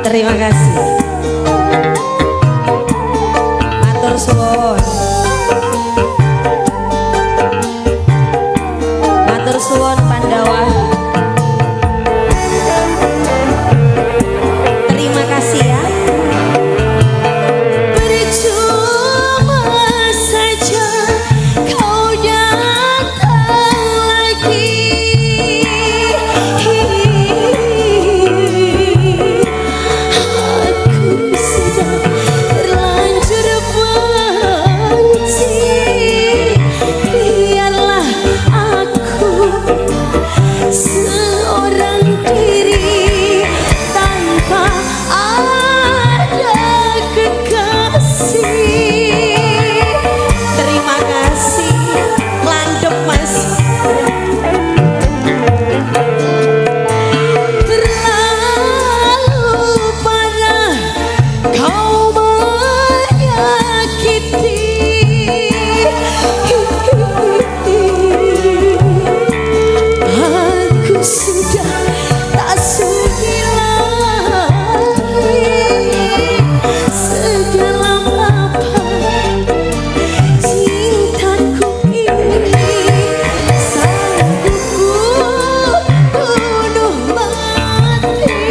Terima kasih. Matur suwun. Matur suwun Pandawa. Terima kasih ya. Percuma saja kau datang lagi. Aku sudah terlanjur benci. Biarlah aku seorang diri tanpa ada kekasih. Terima kasih, landep mas. Terlalu parah kau menyakiti. Aku sudah tak sudi lagi sedalam apa cintaku ini. Sanggup ku bunuh mati,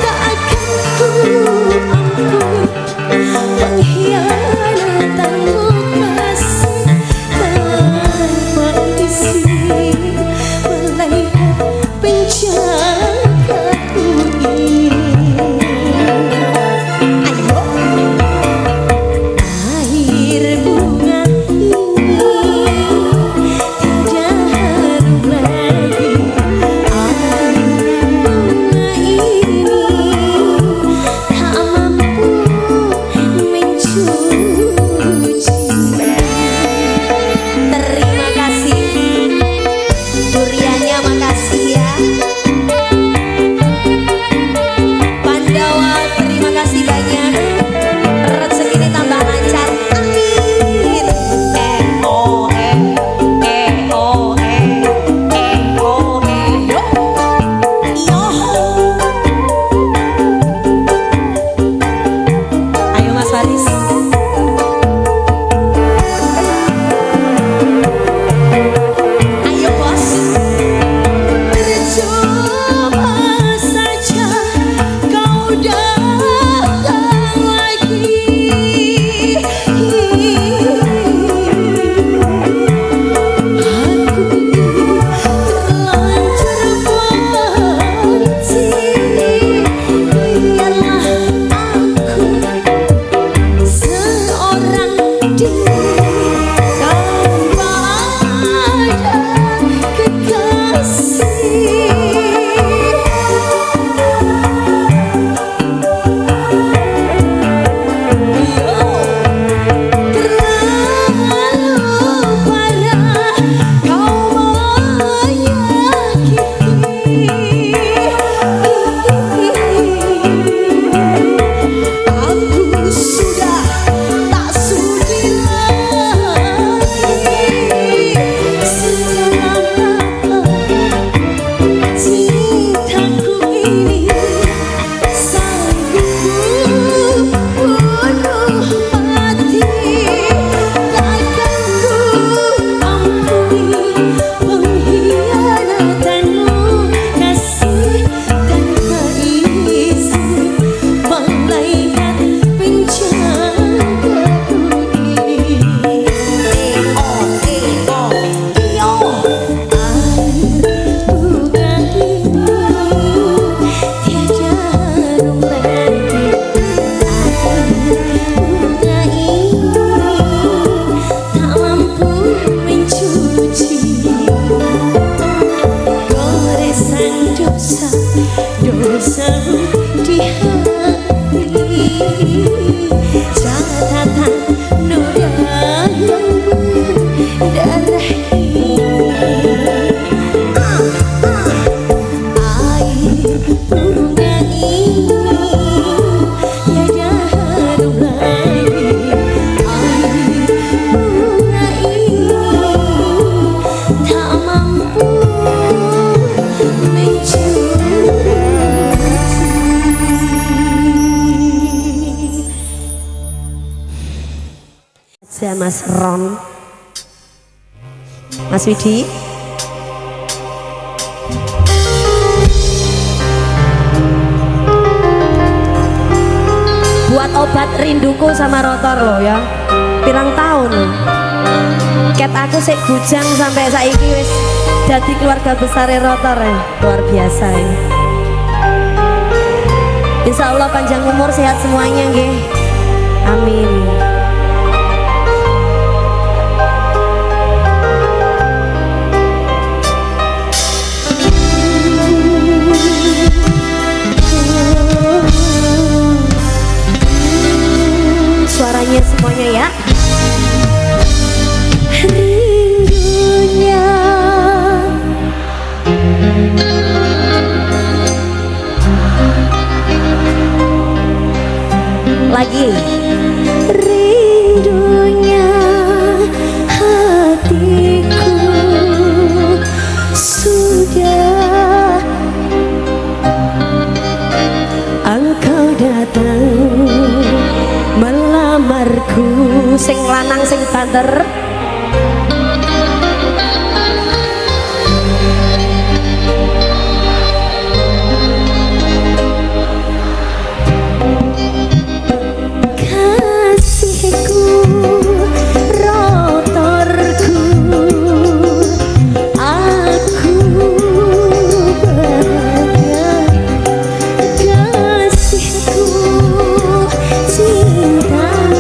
tak akan ku ampuni pengkhianatanmu kasih tanpa isi. Malaikat penjagaku ini. Ayo. Air bunga ini tidak harum lagi. Air bunga ini tak mampu mencuci. Terima kasih. Duriannya makasih ya. Pandawa terima kasih banyak. Rezeki tambah lancar. Amin. Oh yo. Ayo Mas Faris. Ayo bos. Percuma saja kau datang lagi. Aku terlanjur benci. Biarlah aku seorang diri tanpa ada kekasih. Terlalu parah kau menyakiti. Aku sudah tak sudi lagi sedalam apa cintaku ini. Sanggup ku bunuh mati, takkan ku ampuni pengkhianatanmu kasih tanpa isi. Malaikat penjagaku ini. Iyo. Air bunga ini tiada harum lagi. Air bunga ini tak mampu mencuci goresan dosamu di hati. Catatan noda yang berdarah ini. Air bunga ini tiada harum lagi. Air bunga ini tak mampu mencuci. Mas Ron, Mas Widi. Buat obat rinduku sama Rotor lo ya. Pirang tahun ket aku sik bujang sampai saiki wis jadi keluarga besar Rotor ya. Luar biasa ya. Insya Allah panjang umur sehat semuanya nggih. Amin. Suaranya semuanya ya. Rindunya lagi. Rindunya hatiku sudah engkau datang melamarku. Sing lanang sing banter. Kasihku, rotorku, aku bahagia. Kasihku, cintaku,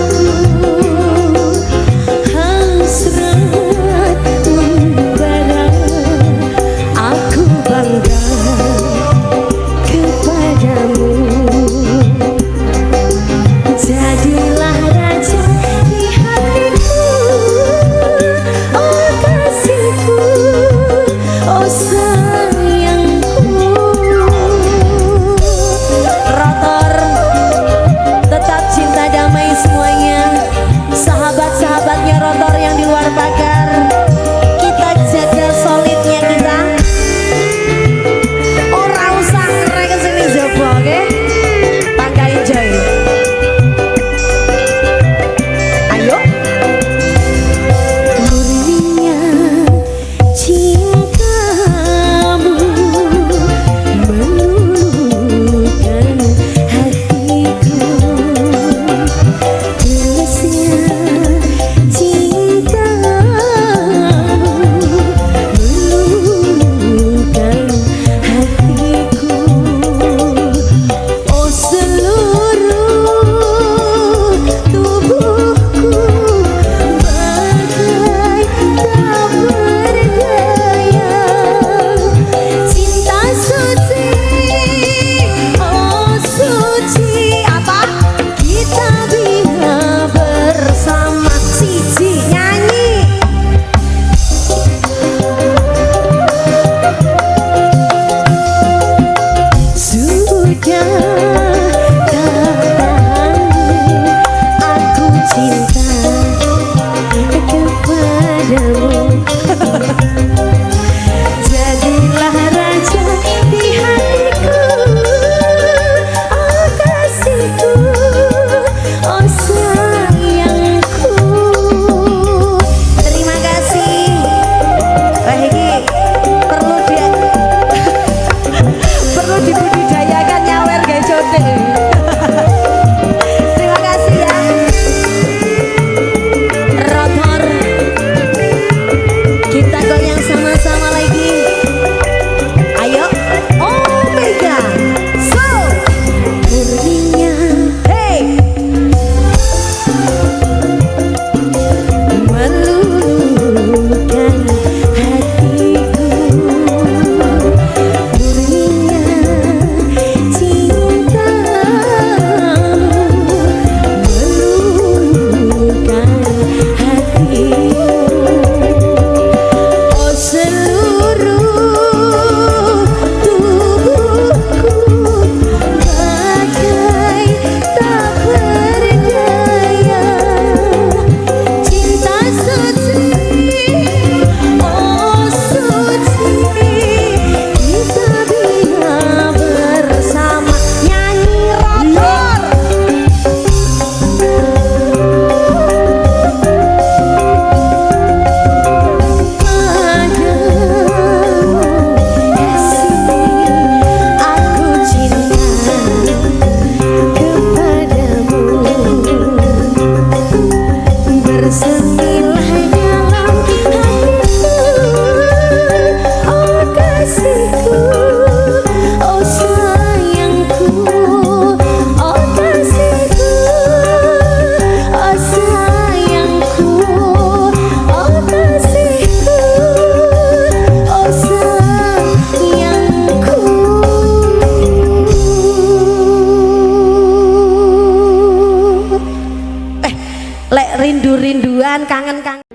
sampean kangen-kangen.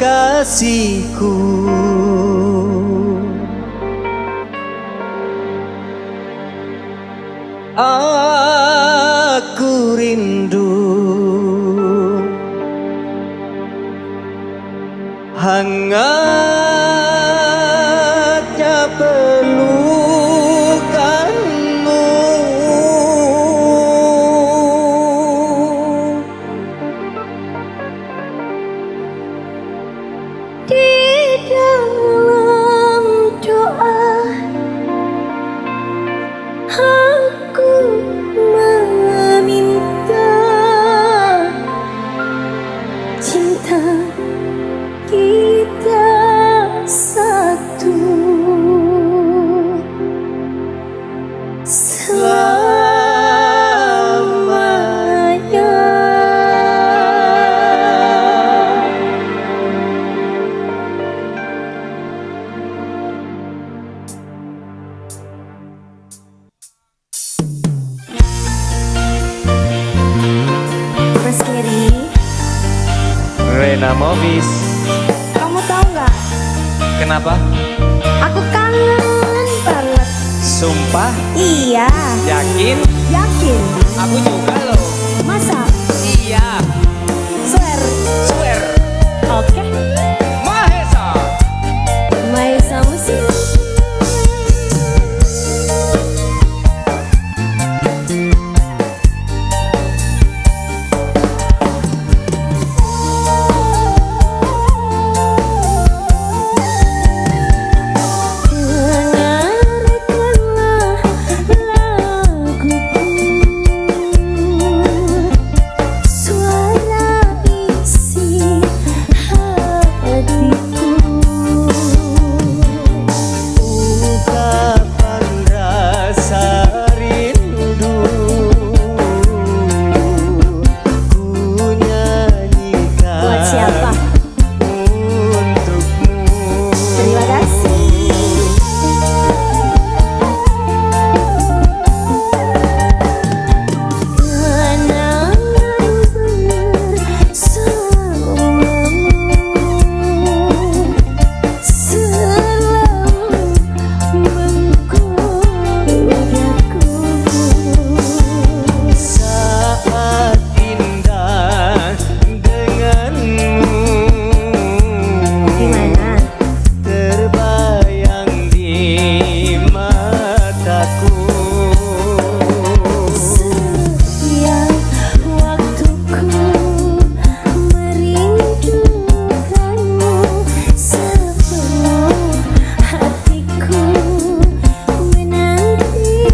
Kekasihku, aku rindu hangatnya pelukanmu. Di dalam doa aku meminta cinta kita satu selamanya. Mas Kiri, Rena Movis. kamu tahu nggak? Kenapa? Aku kangen banget. Sumpah? Iya, Yakin? yakin. Aku juga loh. Masa? Iya. Swear. Swear. Oke. Mahesa. Maesa musik. Dengarkanlah laguku, suara isi hatiku. Ungkapan rasa rindu ku nyanyikan. Buat siapa? Untukmu. Terima kasih. Kenangan bersamamu selalu menggodaku. Saat indah denganmu, Gimana? terbayang di mataku. Setiap waktuku merindukanmu, sepenuh hatiku menantikanmu.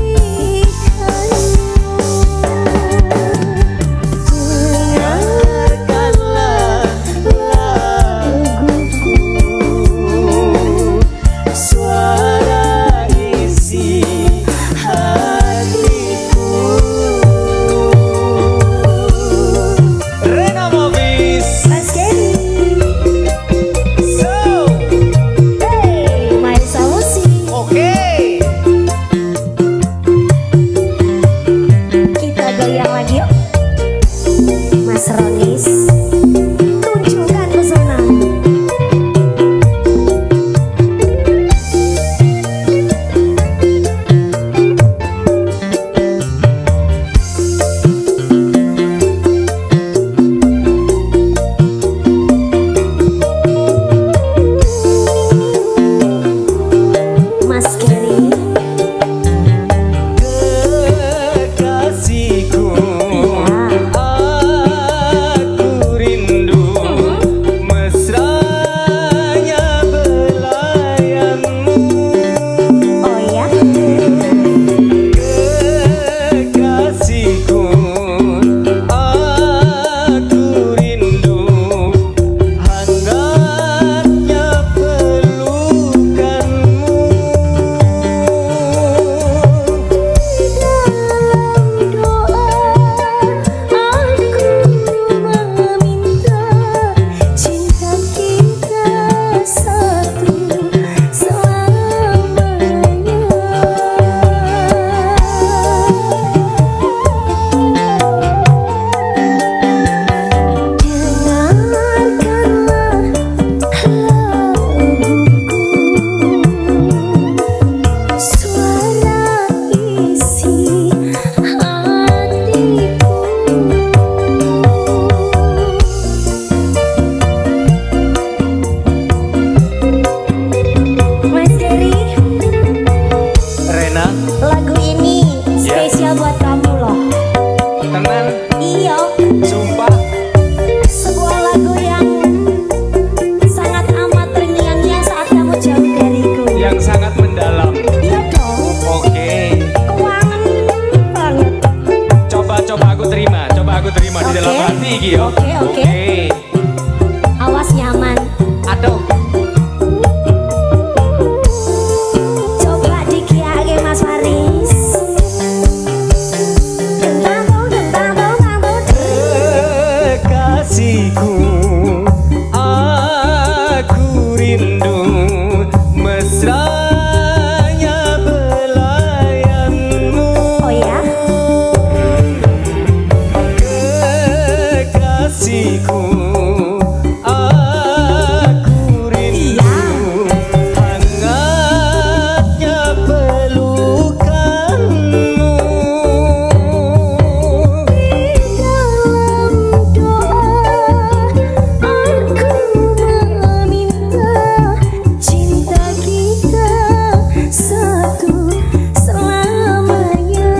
Dengarkanlah laguku, suara isi hatiku. Rena Movis. Mas Kenny, So, hey, Maesa musik. oke. Kita goyang lagi yuk. Mas Ronis, tunjukkan pesona. Mas Keri, Kekasihku, iya. aku iki ya. Oke. Awas nyaman. Aduh. Coba dikiake Mas Faris. Kekasihku, aku rindu mesranya belayanmu. Oh ya? Kekasihku, aku rindu hangatnya pelukanmu. Di dalam doa aku meminta cinta kita satu selamanya.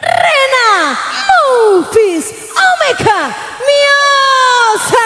Rena Movies Omega Music.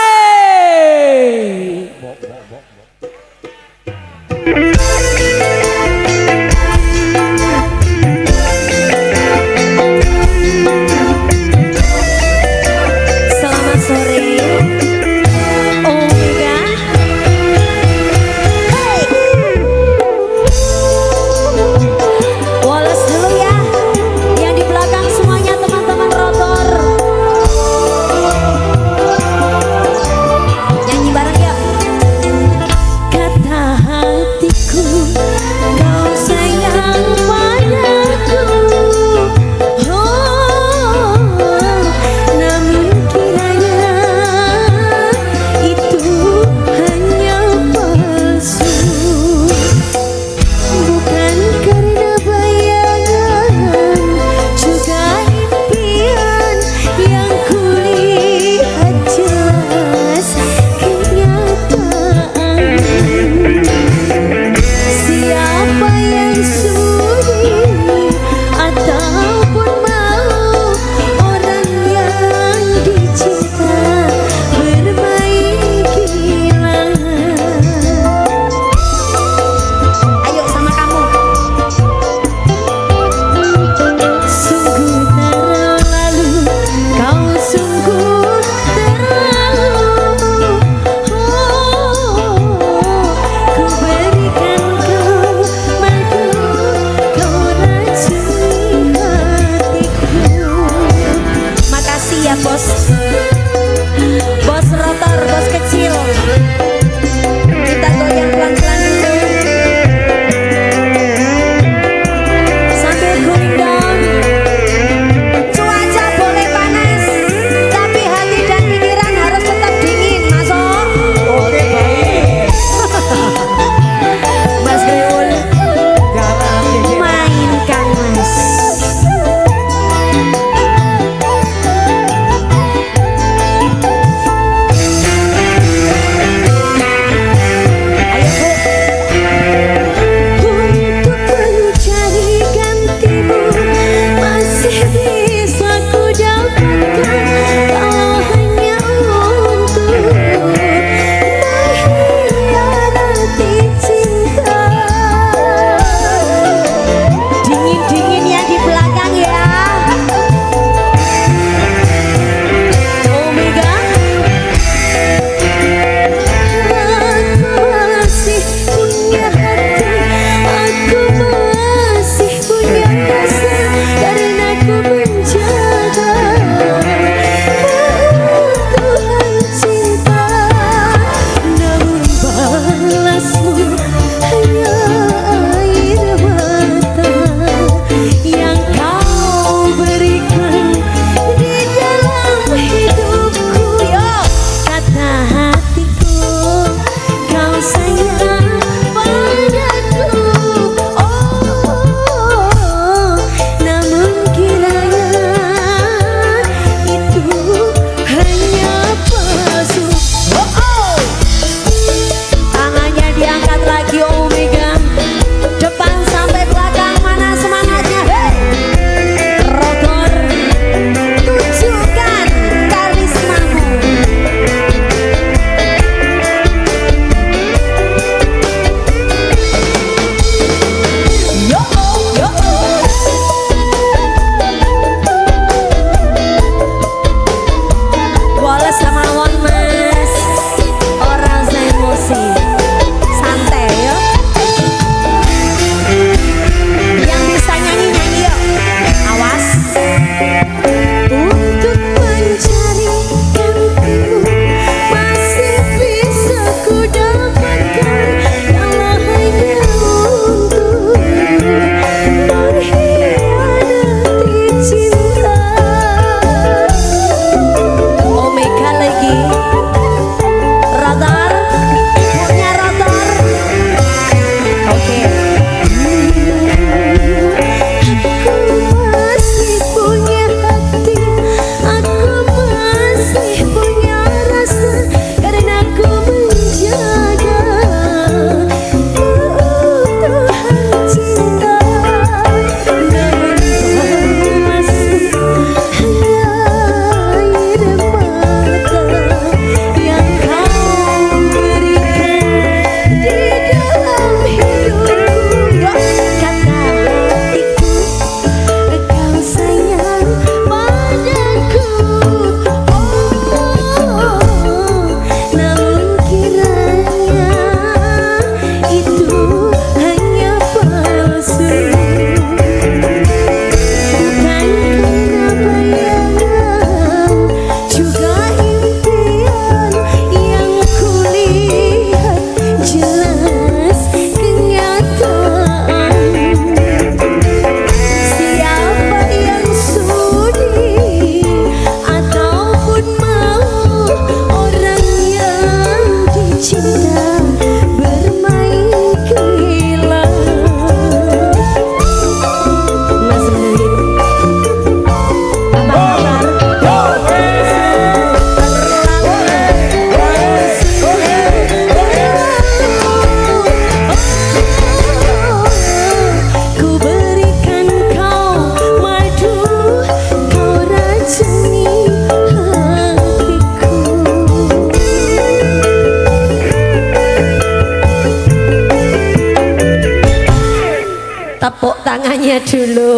tangannya dulu.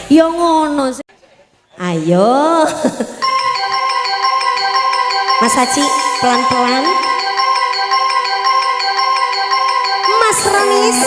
Yo ngono sih. Ayo. Mas Haji pelan-pelan. Mas Ramis.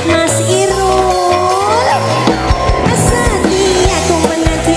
Mas Irul, setia aku menanti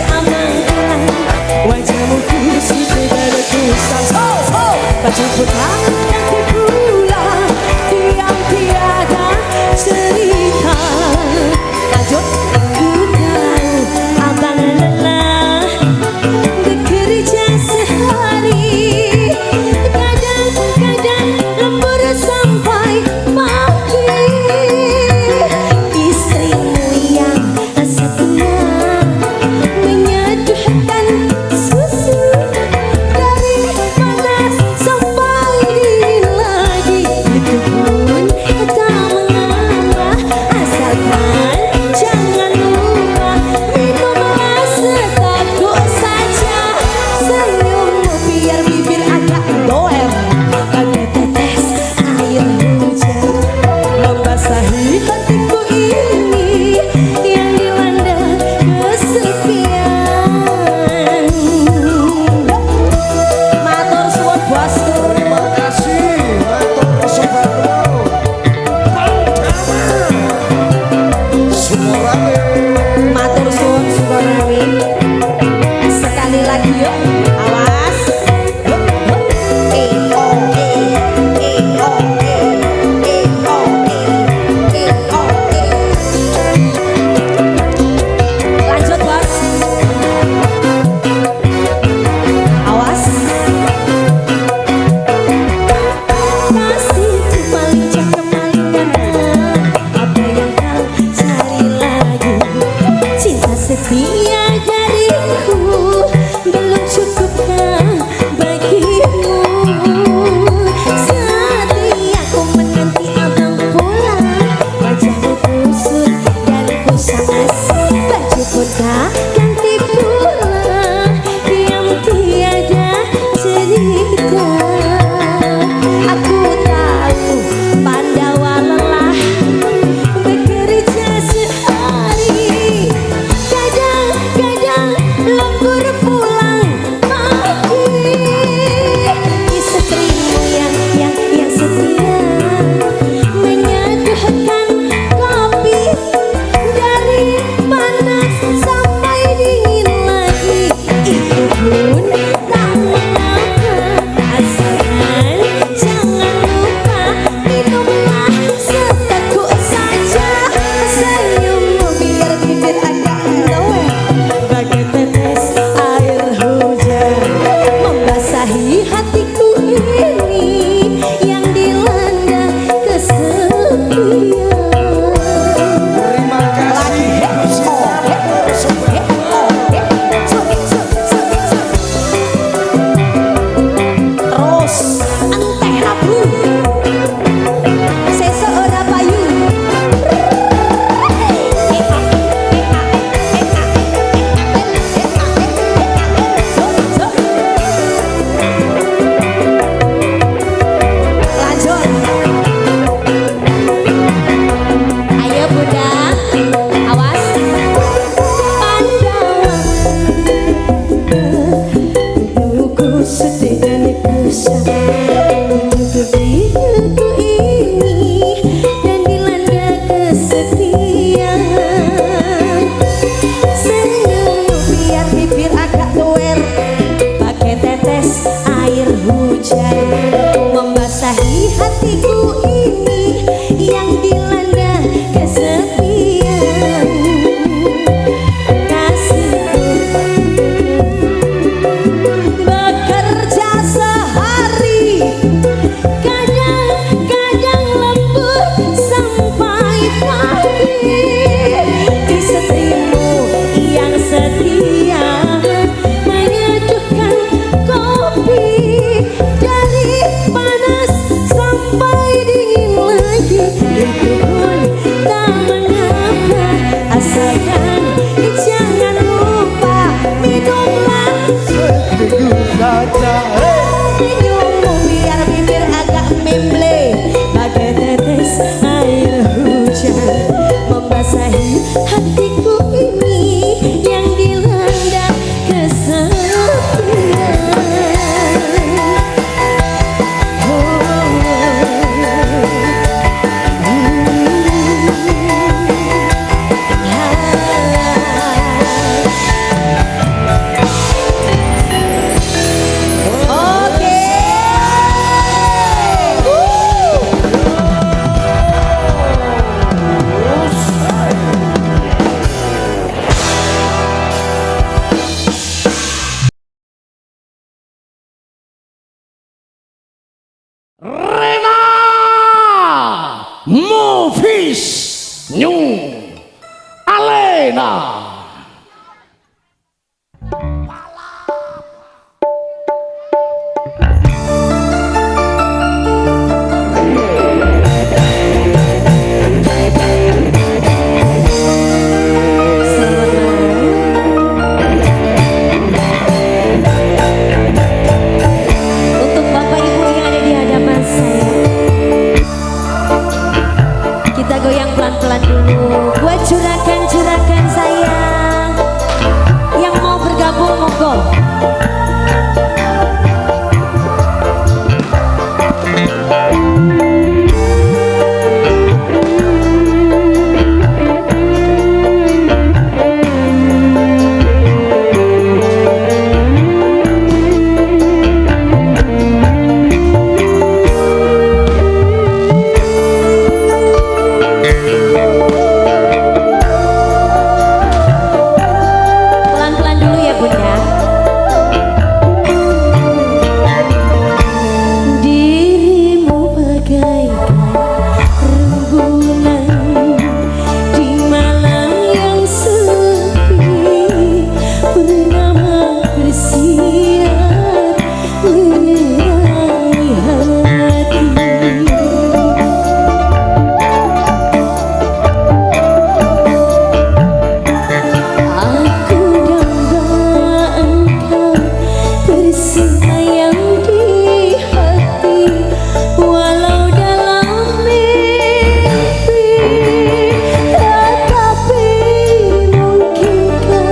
New Alena. Untuk Bapak Ibu yang ada di hadapan saya, kita goyang pelan-pelan dulu. Buat juragan-juragan saya yang mau bergabung, monggo. Pelan-pelan dulu ya Bunda. Dirimu bagaikan rembulan di malam yang sepi, bernama bersiar menerangi hati. Aku damba engkau bersemayam di hati, walau dalam mimpi, tetapi mungkinkah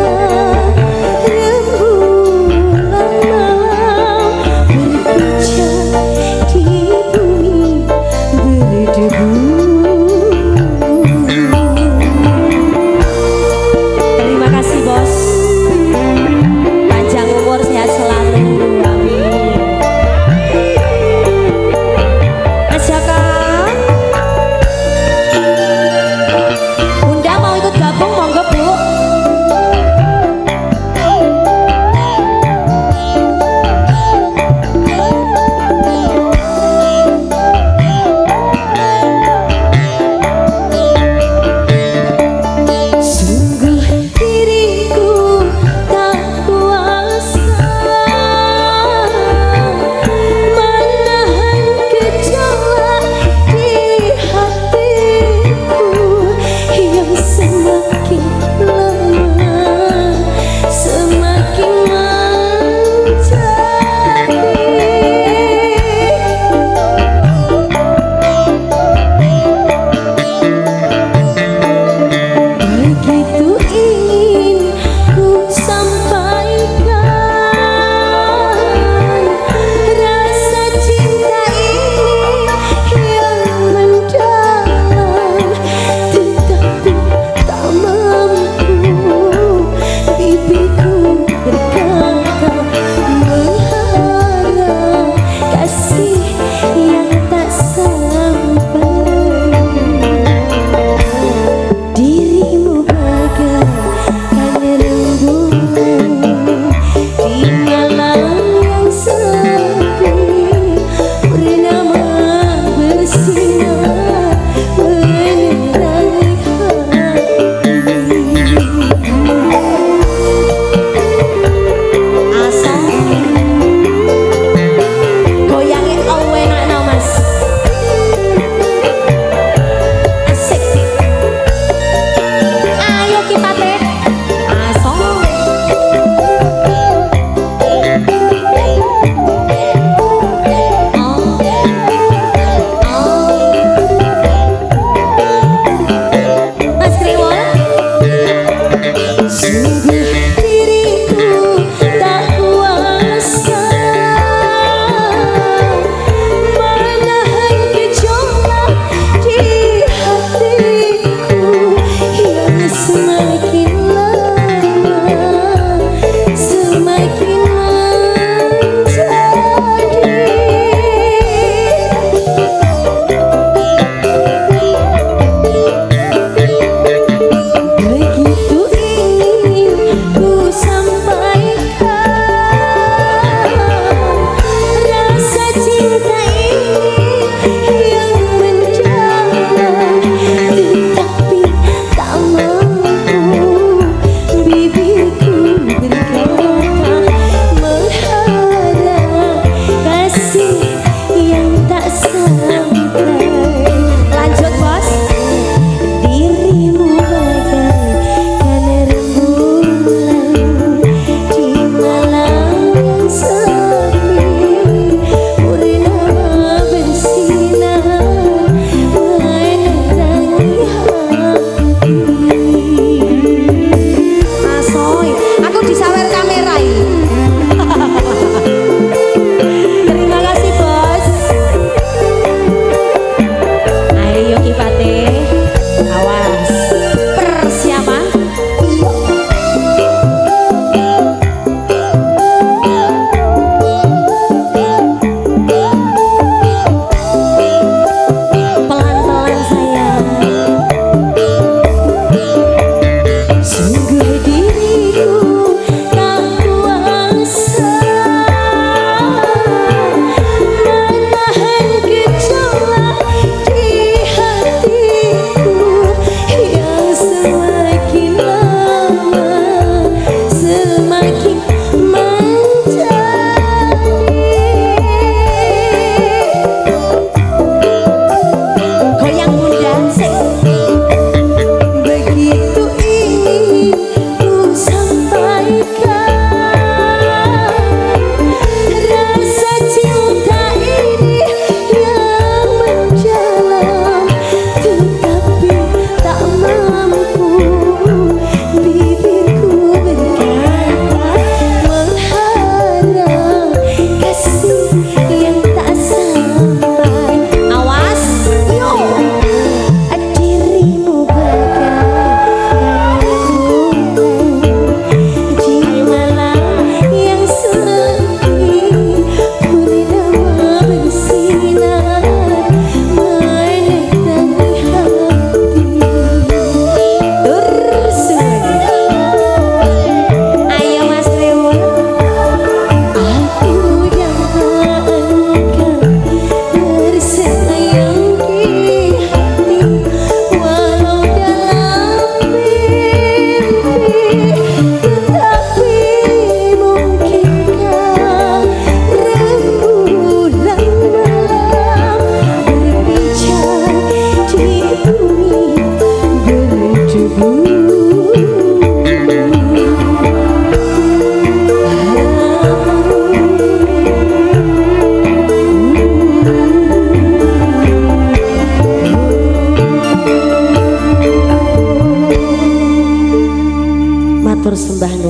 rembulan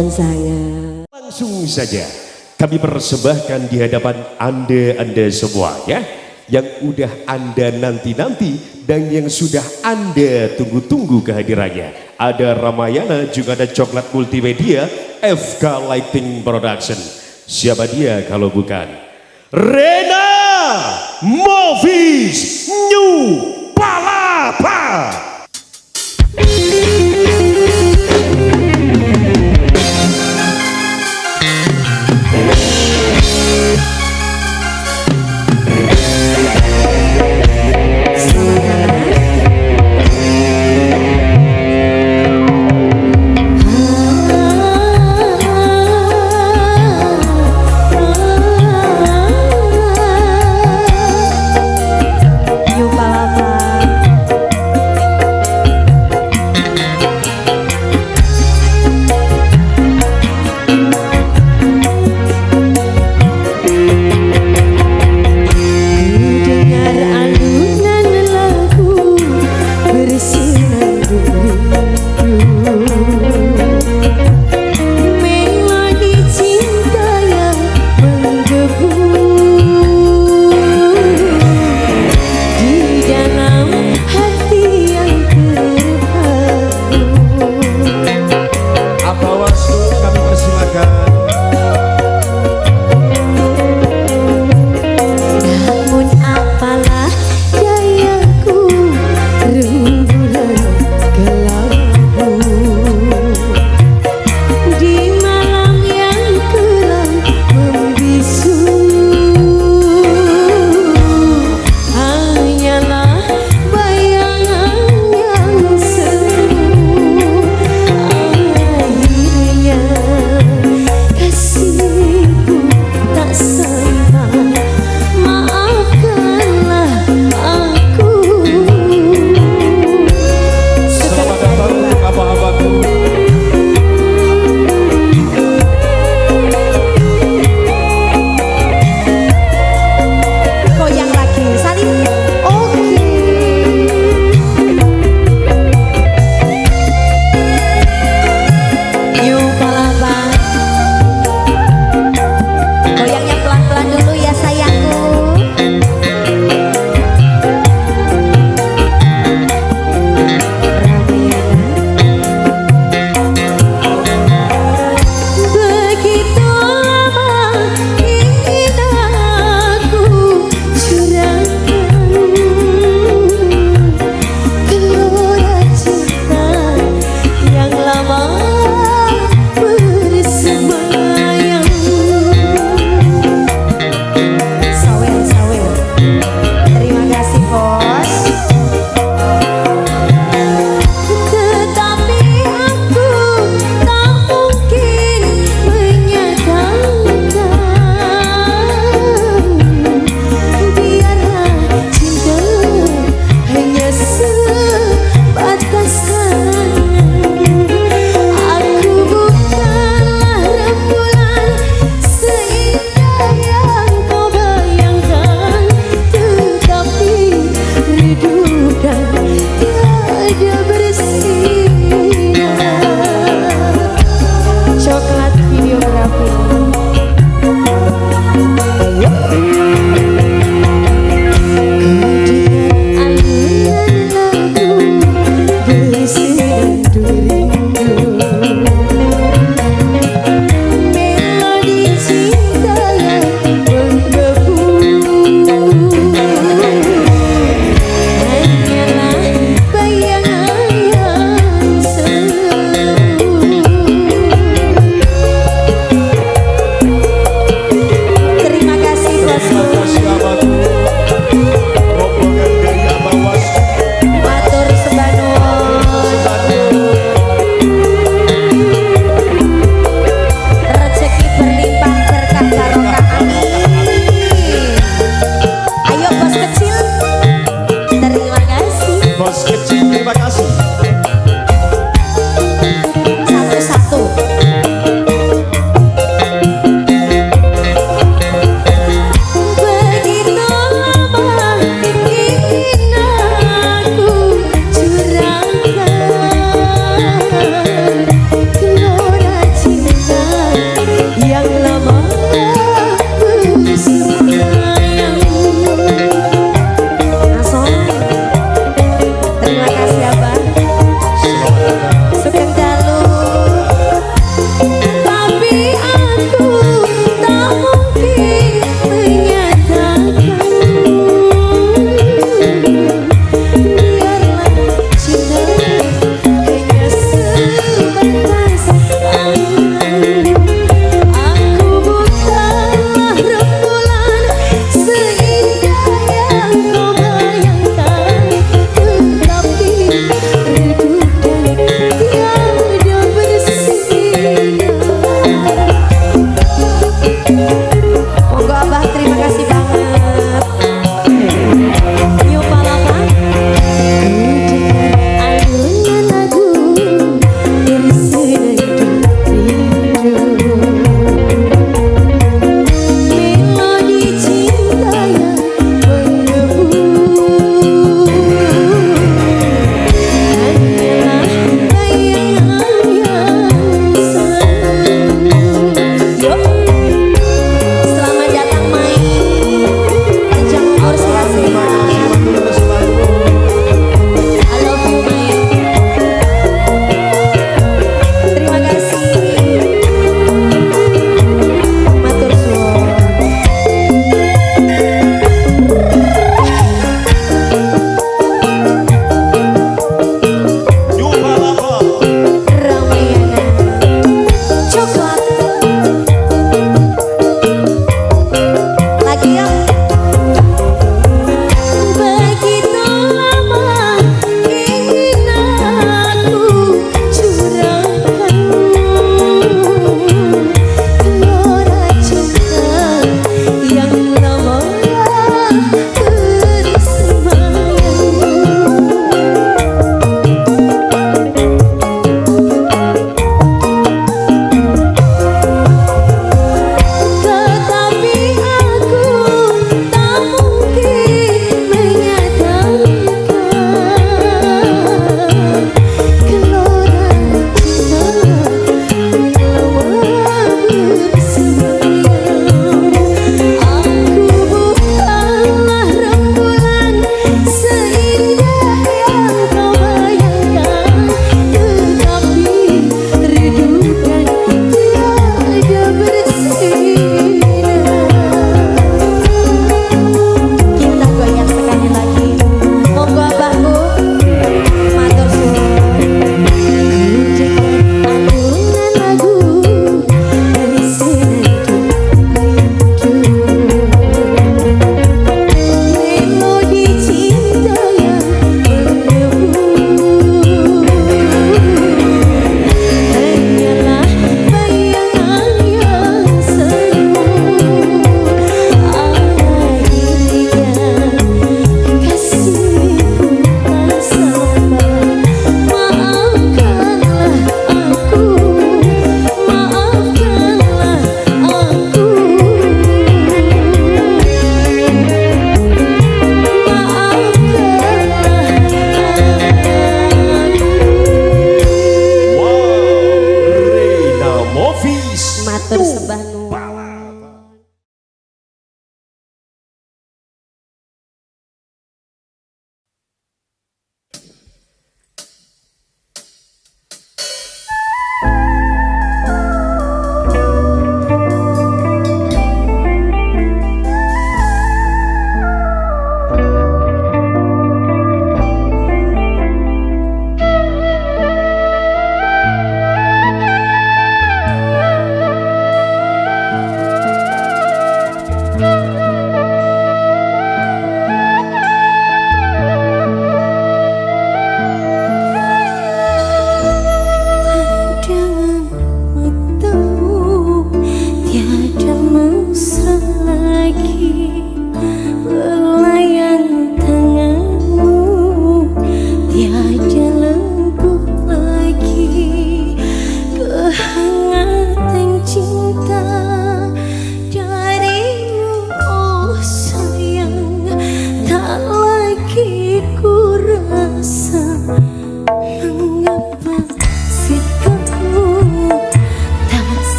Nuwun sangat. Langsung saja kami persembahkan di hadapan Anda semua ya, yang udah Anda nanti-nanti dan yang sudah Anda tunggu-tunggu kehadirannya. Ada Ramayana, juga ada Coklat Multimedia, FK Lighting Production. Siapa dia kalau bukan Rena Movies New Palapa. New Palapa. yang lama aku sayang. Asal terima kasih abang. Sugeng dalu. Tapi aku tak mungkin menyatakan. Biarlah cinta hanya sebatas angan. Aku bukan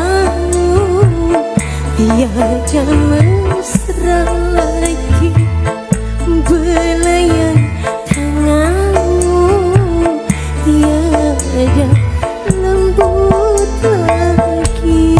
matamu, tiada mesra lagi. Belayan tanganmu, tiada lembut lagi.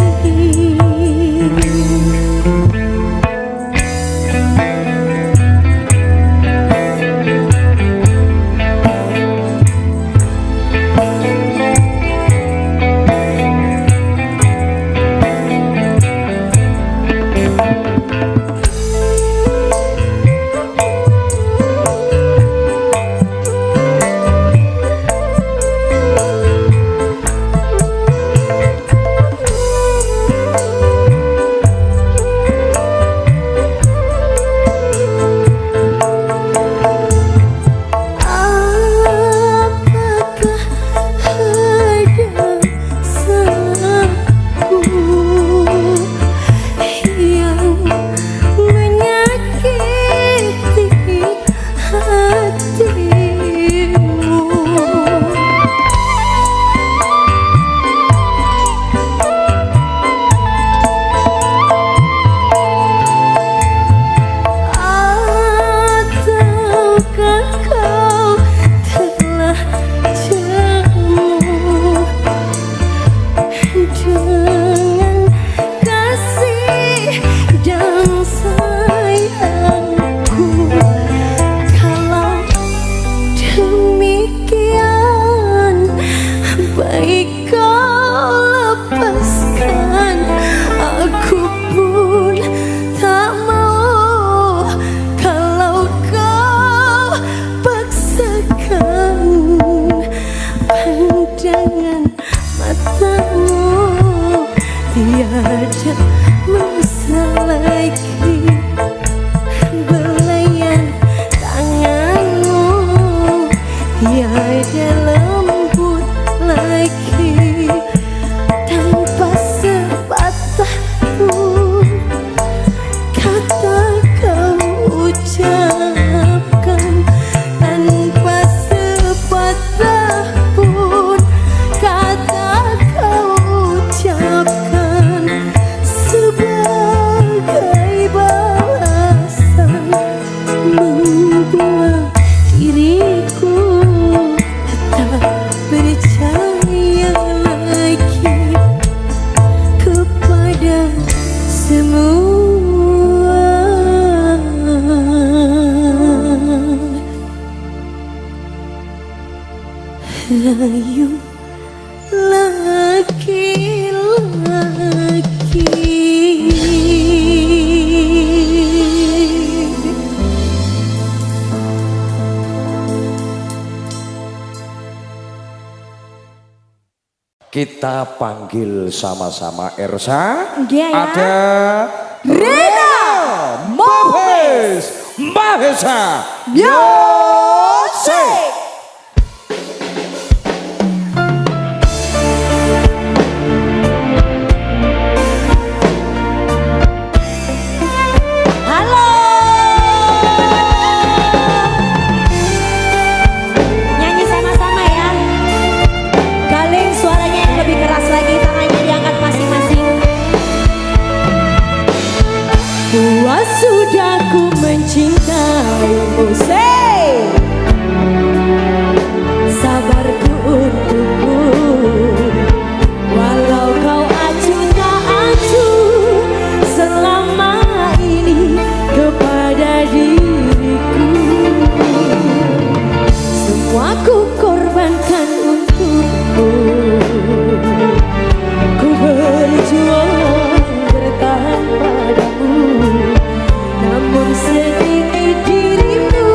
Tiada mesra lagi. Belayan tanganmu, tiada lembut lagi. Tanpa sepatah pun kata kau ucapkan, tanpa sepatah pun kata kau ucapkan, sebagai balasan membuat diriku tak percaya lagi kepada semua. Layu laki-laki. Kita panggil sama-sama Ersa. Iya ya. Ada Rena Mopes Mahesa Music. Halo. Nyanyi sama-sama ya. Galing suaranya yang lebih keras lagi, tangannya diangkat masing-masing. Puas sudah ku mencintaimu, say. Sabarku untukmu, walau kau acuh tak acuh selama ini kepada diriku. Semua ku korbankan untukmu, ku berjuang bertahan padamu. Namun sedikit dirimu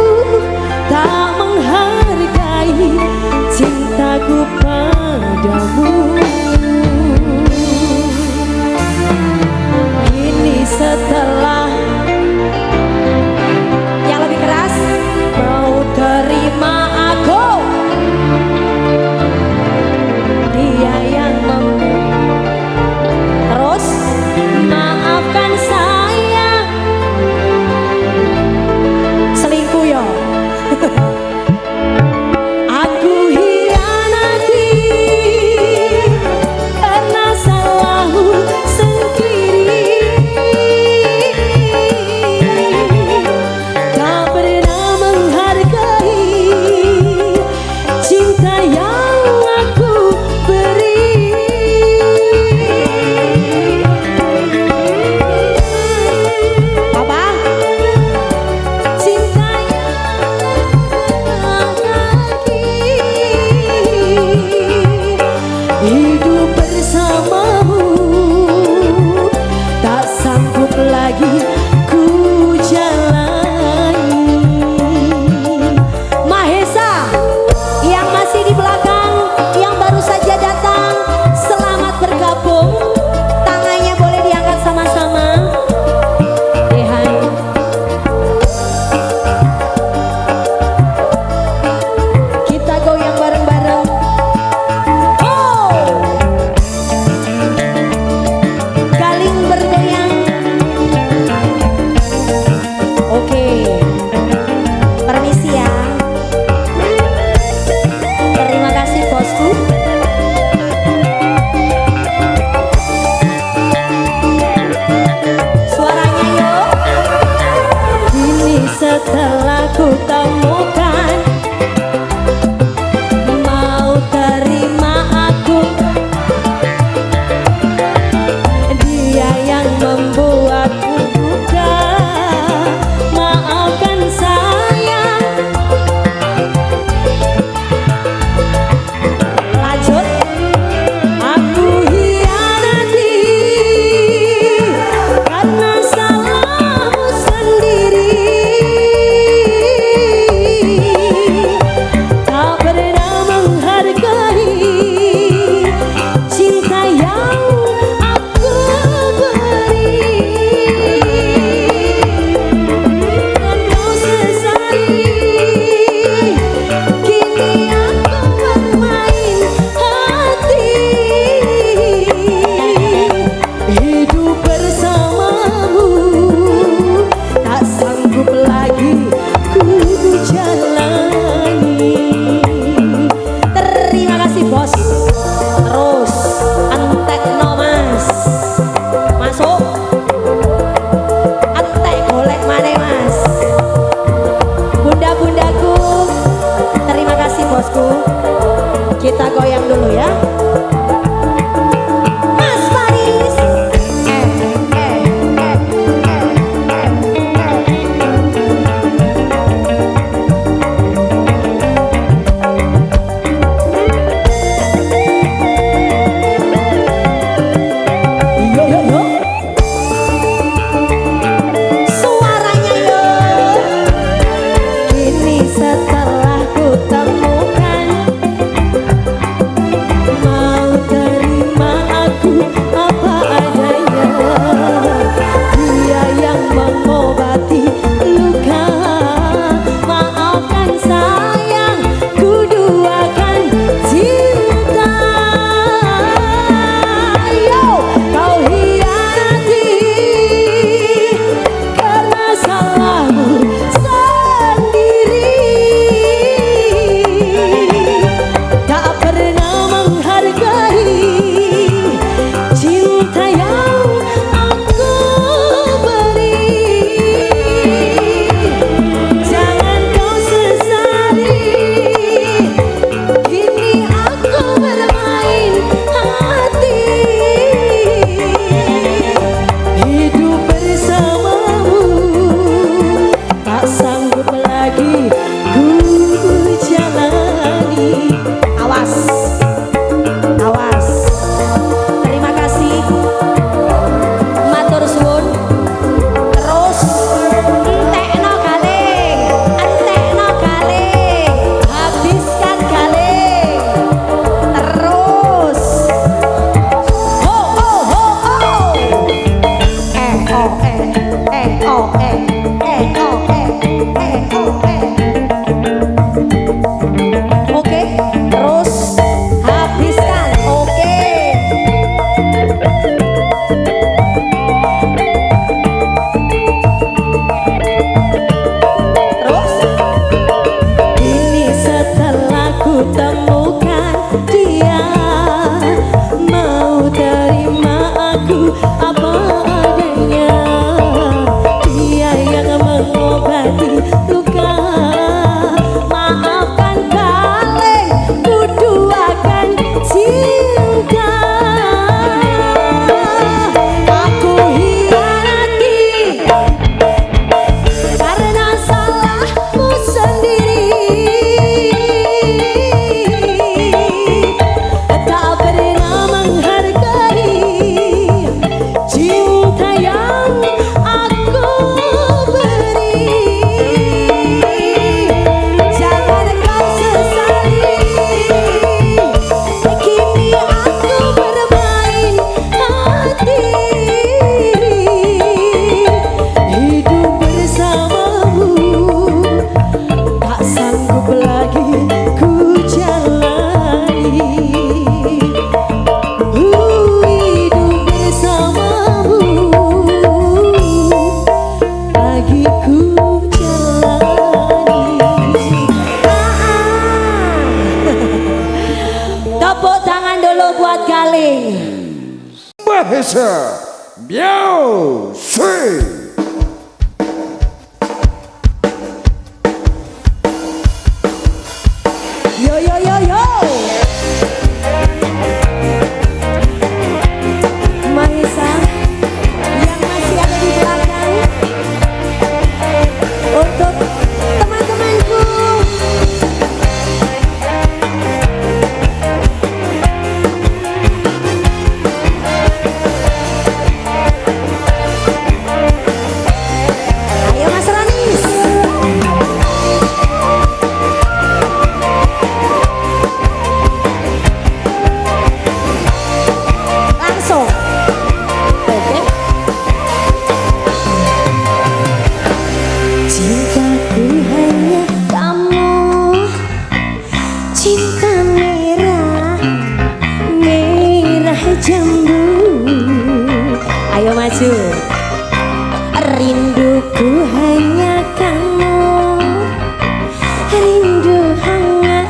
Mahesa Music. Yo yo yo yo. Mahesa yang masih ada di belakang. Untuk teman-temanku. Ayo Mas Ranis. Langsung. Oke. Cintaku hanya kamu, cinta merah, merah jambu. Ayo maju. Rinduku hanya kamu, rindu hangat,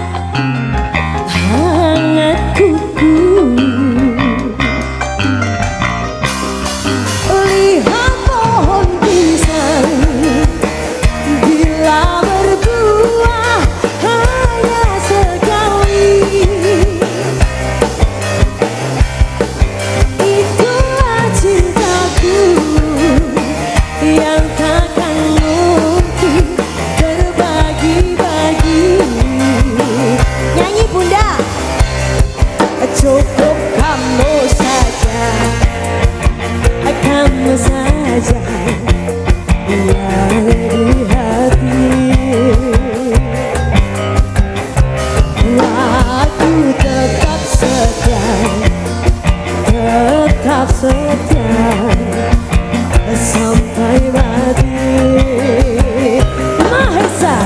hangat kuku. Lihat pohon pisang bila berbuah hanya sekali. Itulah cintaku yang takkan mungkin terbagi-bagi. Nyanyi Bunda. Cukup kamu saja, kamu saja yang di hati. Aku tetap setia, tetap setia sampai mati. Mahesa,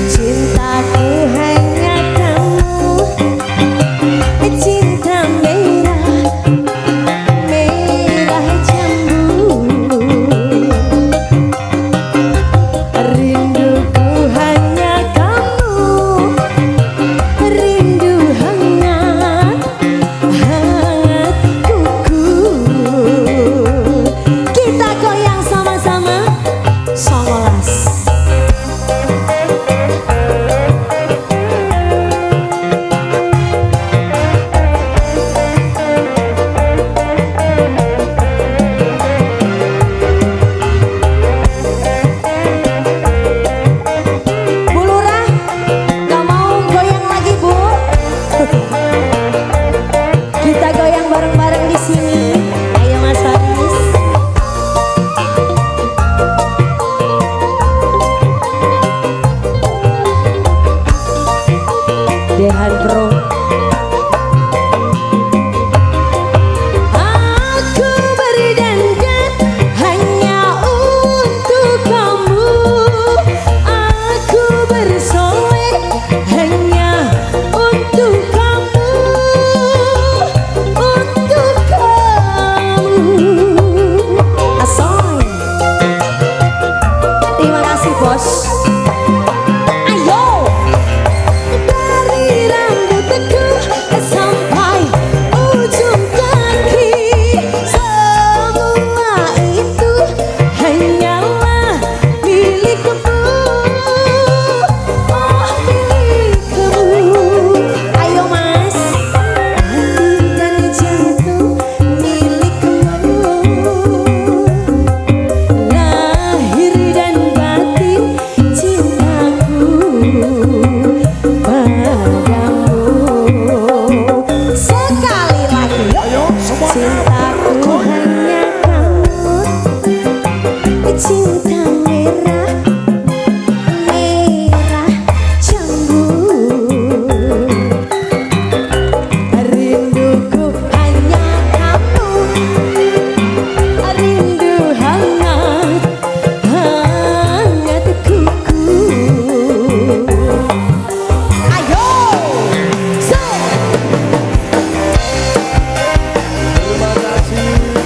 cintaku hanya kamu, cinta merah, merah jambu. Rinduku hanya kamu, rindu hangat, hangat kuku. Kita goyang sama-sama. Songolas. Bu Lurah, gak mau goyang lagi Bu? Kita goyang bareng-bareng di sini. Ayo Mas Haris. Dehan Pro. Aku berdandan hanya untuk kamu. Aku bersolek hanya untuk kamu. Untuk kamu. Asoy. Terima kasih bos. Ayo. Dari rambutku sampai ujung kaki, semua itu hanyalah milikmu. Oh milikmu. Ayo Mas. Hati dan jantung milikmu. Lahir dan batin cintaku padamu. Sekali lagi. Ayo semua. Cintaku hanya kamu, cinta merah, merah jambu. Rinduku hanya kamu, rindu hangat, hangat kuku. Ayo, Terima kasih.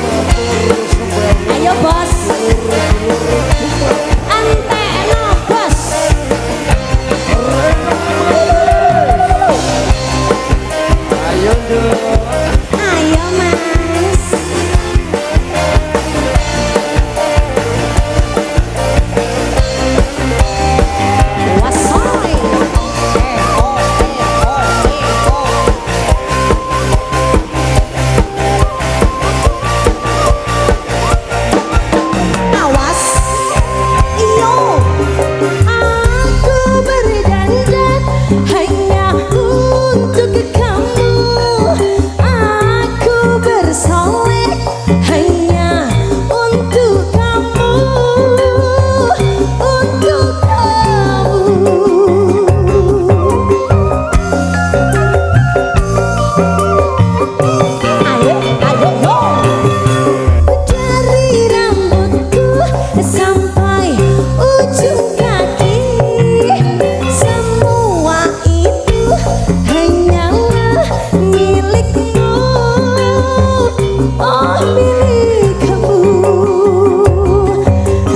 oh milik kamu.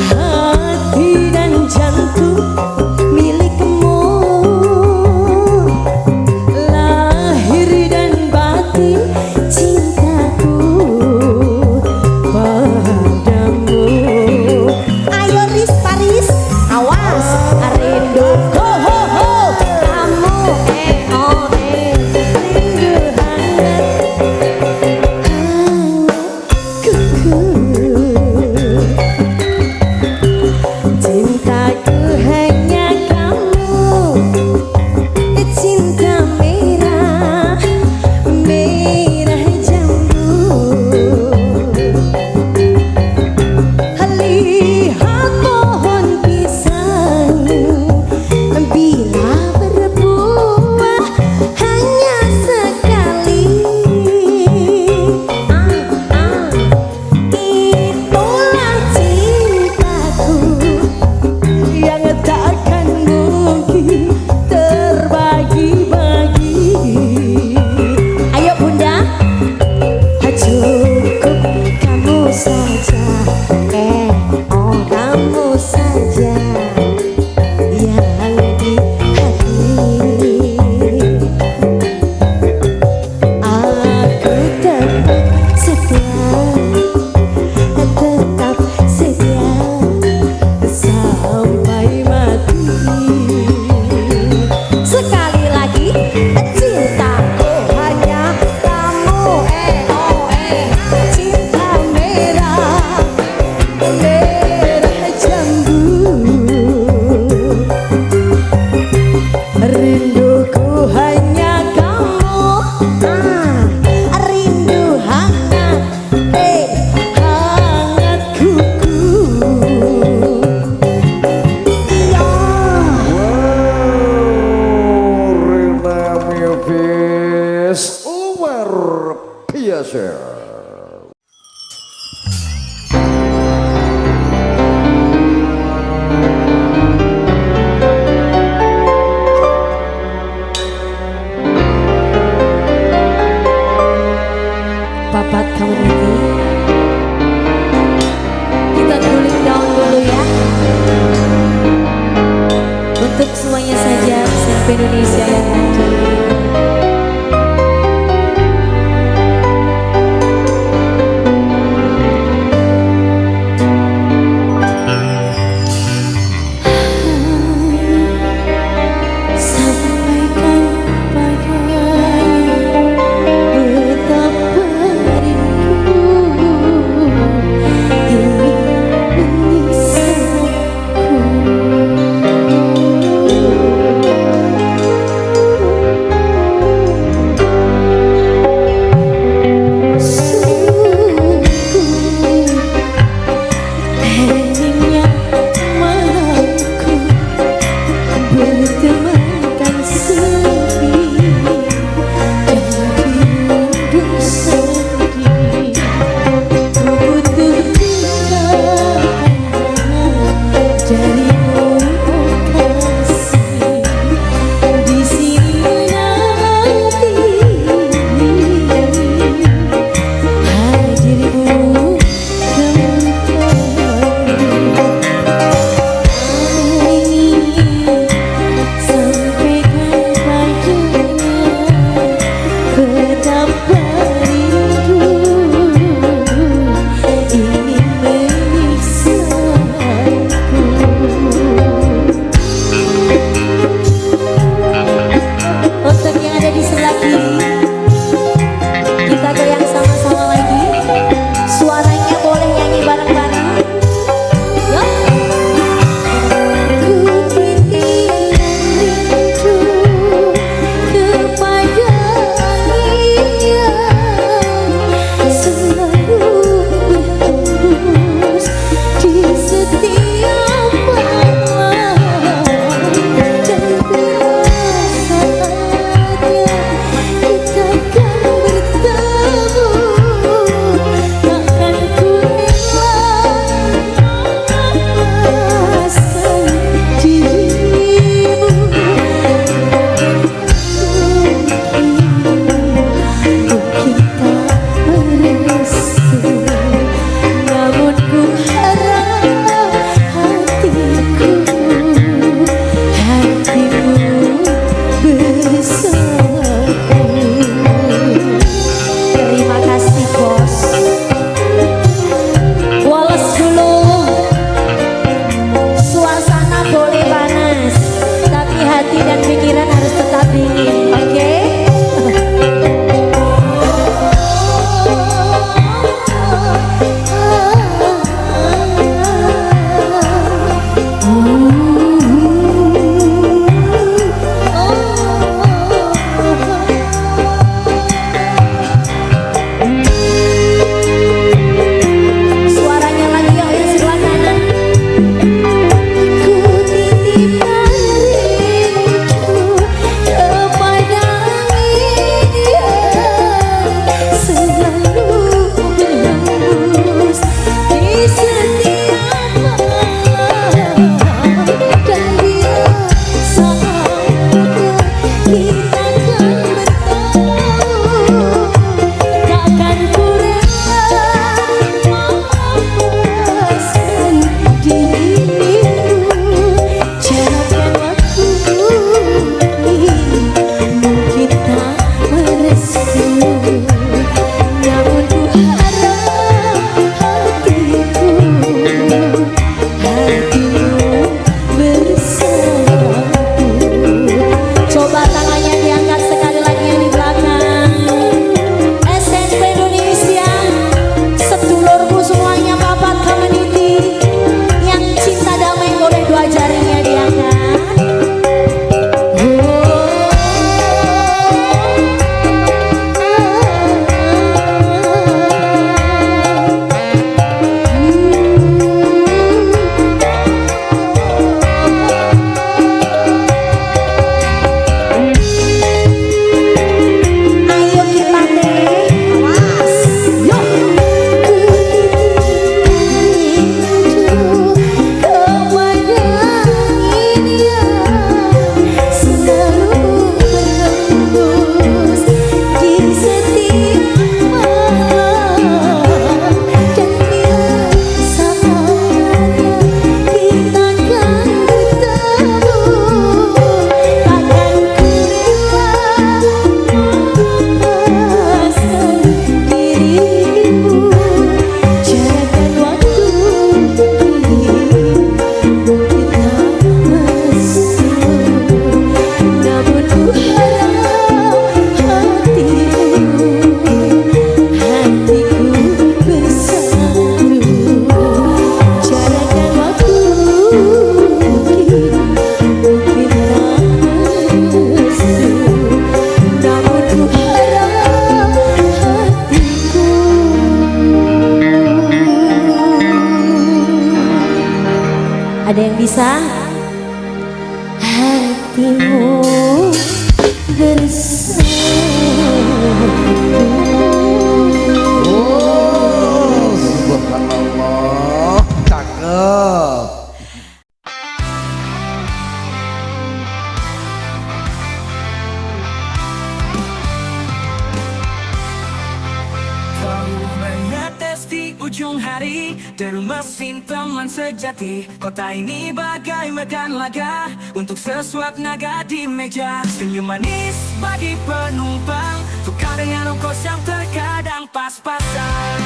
Hati dan jantung milikmu, lahir dan batin cintaku padamu. Ayo Riz Paris, awas rindu ho ho ho, kamu oh rindu hangat. Ada yang bisa? Hatimu bersama. Oh, subhanallah, cakep. Kau menetes di ujung hari, deru mesin teman sejati. Kota ini bagai medan laga untuk sesuap naga di meja. Senyum manis bagi penumpang, tukar dengan ongkos yang terkadang pas-pasan.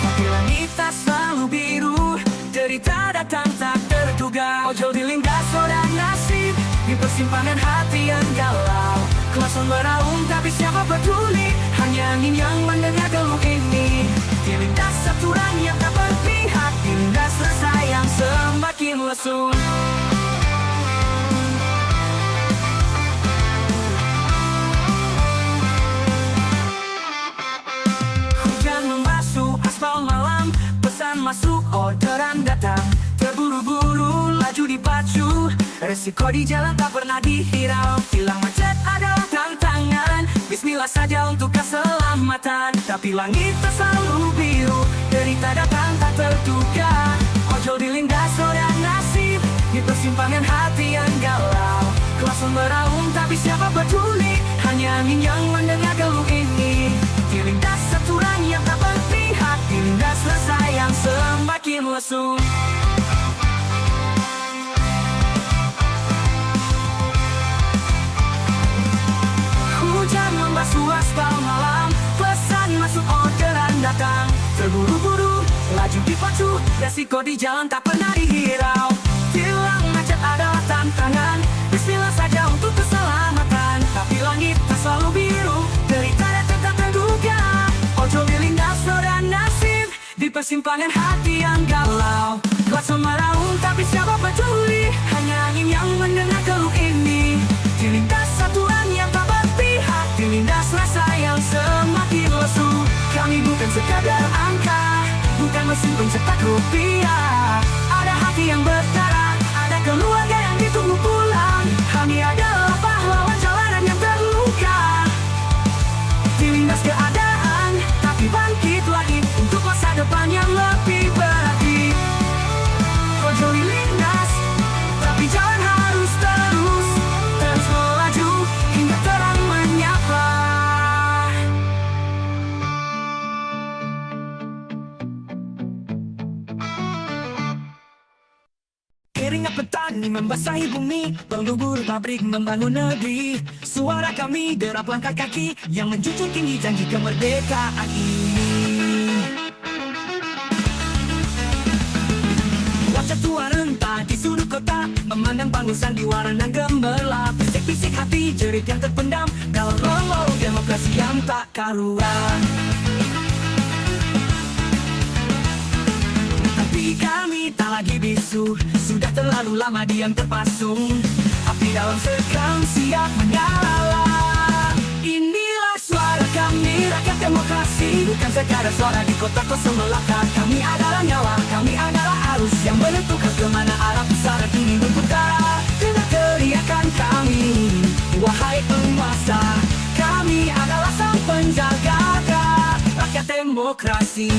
Tapi langit tak selalu biru, derita datang tak terduga. Ojol dilindas soda nasib di persimpangan hati yang galau. Kelasan meraung tapi siapa peduli, hanya angin yang mendengar geluh ini. Dilindas aturan yang tak berpihak, dilindas rasa yang semakin lesu. Hujan membasuh aspal malam, pesan masuk orderan datang. Terburu-buru laju dipacu, resiko di jalan tak pernah dihirau. Hilang macet adalah tantangan, bismillah saja untuk keselamatan. Tapi langit tak selalu biru, derita datang tak terduga. Ojol dilindas roda nasib di persimpangan hati yang galau. Kelasan meraung tapi siapa peduli, hanya angin yang mendengar geluh ini. Dilindas aturan yang tak berpihak, dilindas rasa yang semakin lesu. Hujan membasuh aspal malam, pesan masuk orderan datang. Terburu-buru, laju dipacu, resiko di jalan tak pernah dihirau. Tilang macet adalah tantangan, bismillah saja untuk keselamatan. Tapi langit tak selalu biru, derita datang tak terduga. Ojol dilindas roda nasib di persimpangan hati yang galau. Kelasan meraung tapi siapa peduli, hanya angin yang mendengar geluh ini. Dilindas aturan yang tak berpihak, dilindas rasa yang semakin lesu. Kami bukan sekadar angka, bukan mesin pencetak rupiah. Ada hati yang berdarah, ada keluarga yang ditunggu pulang. Kami adalah pahlawan jalanan yang terluka. Dilindas keadaan, tapi bangkit lagi untuk masa depan yang lebih berarti. Ojol dilindas, tapi jalan harus terus melaju hingga terang menyapa. Keringat petani membasahi bumi, pelubur pabrik membangun negeri. Suara kami derap langkah kaki yang menjunjung tinggi janji kemerdekaan ini. Wajah tua renta di sudut kota, memandang panggung sandiwara dan gemerlap. Bisik-bisik hati jerit yang terpendam, kalau demokrasi yang tak karuan. Tapi kami tak lagi bisu, sudah terlalu lama diam terpasung. Api dalam sekam siap menyala. Inilah suara kami, rakyat demokrasi, bukan sekadar suara di kota kosong melaka. Kami adalah nyawa, kami adalah arus yang menentukan kemana arah pusara ini berputar. Dengar teriakan kami, wahai penguasa, kami adalah sang penjaga rakyat demokrasi.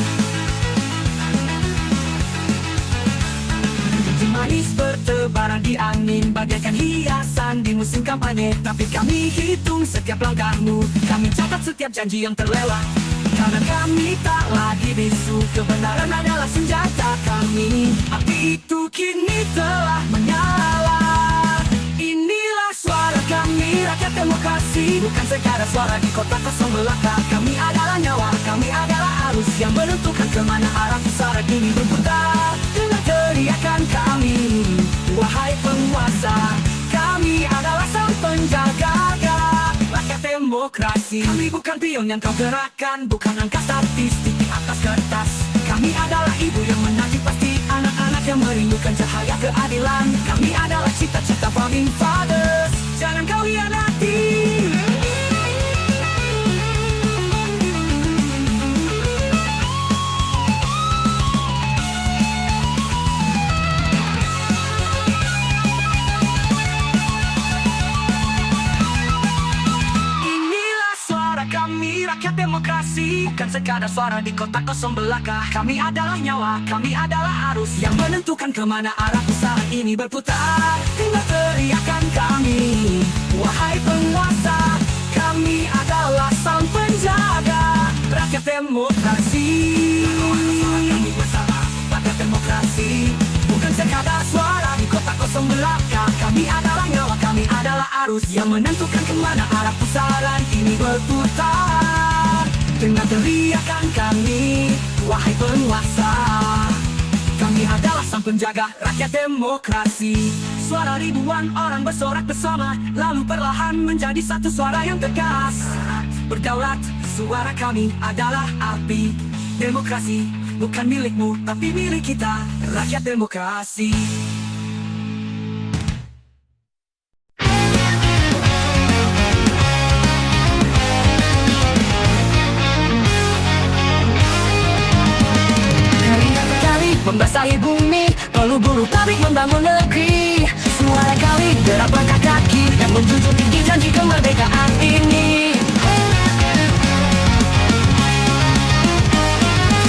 Manis bertebaran di angin, bagaikan hiasan di musim kampanye. Tapi kami hitung setiap langkahmu, kami catat setiap janji yang terlewat. Karena kami tak lagi bisu, kebenaran adalah senjata kami. Api itu kini telah menyala. Inilah suara kami, rakyat demokrasi, bukan sekadar suara di kota kosong belaka. Kami adalah nyawa, kami adalah arus yang menentukan kemana arah pusara ini berputar. Dengar teriakan kami, wahai penguasa, kami adalah sang penjaga rakyat demokrasi. Kami bukan pion yang kau gerakkan, bukan angka statistik di atas kertas. Kami adalah ibu yang menanti pasti anak-anak yang merindukan cahaya keadilan. Kami adalah cita-cita founding fathers, jangan kau hianati. demokrasi, kan sekadar suara di kotak kosong belaka. Kami adalah nyawa, kami adalah arus yang menentukan kemana arah usaha ini berputar. Tinggal teriakan kami, wahai penguasa, kami adalah sang penjaga rakyat demokrasi. Kami bersama, rakyat demokrasi, bukan sekadar suara di kotak kosong belaka. Kami adalah nyawa, kami adalah arus yang menentukan kemana arah pusaran ini berputar. Dengan teriakan kami, wahai penguasa, kami adalah sang penjaga rakyat demokrasi. Suara ribuan orang bersorak bersama, lalu perlahan menjadi satu suara yang tegas. Berdaulat, suara kami adalah api. Demokrasi bukan milikmu, tapi milik kita, rakyat demokrasi. Membasahi bumi, peluk bulu tabik membangun negeri. Suara kami derap langkah kaki yang menjunjung tinggi janji kemerdekaan ini.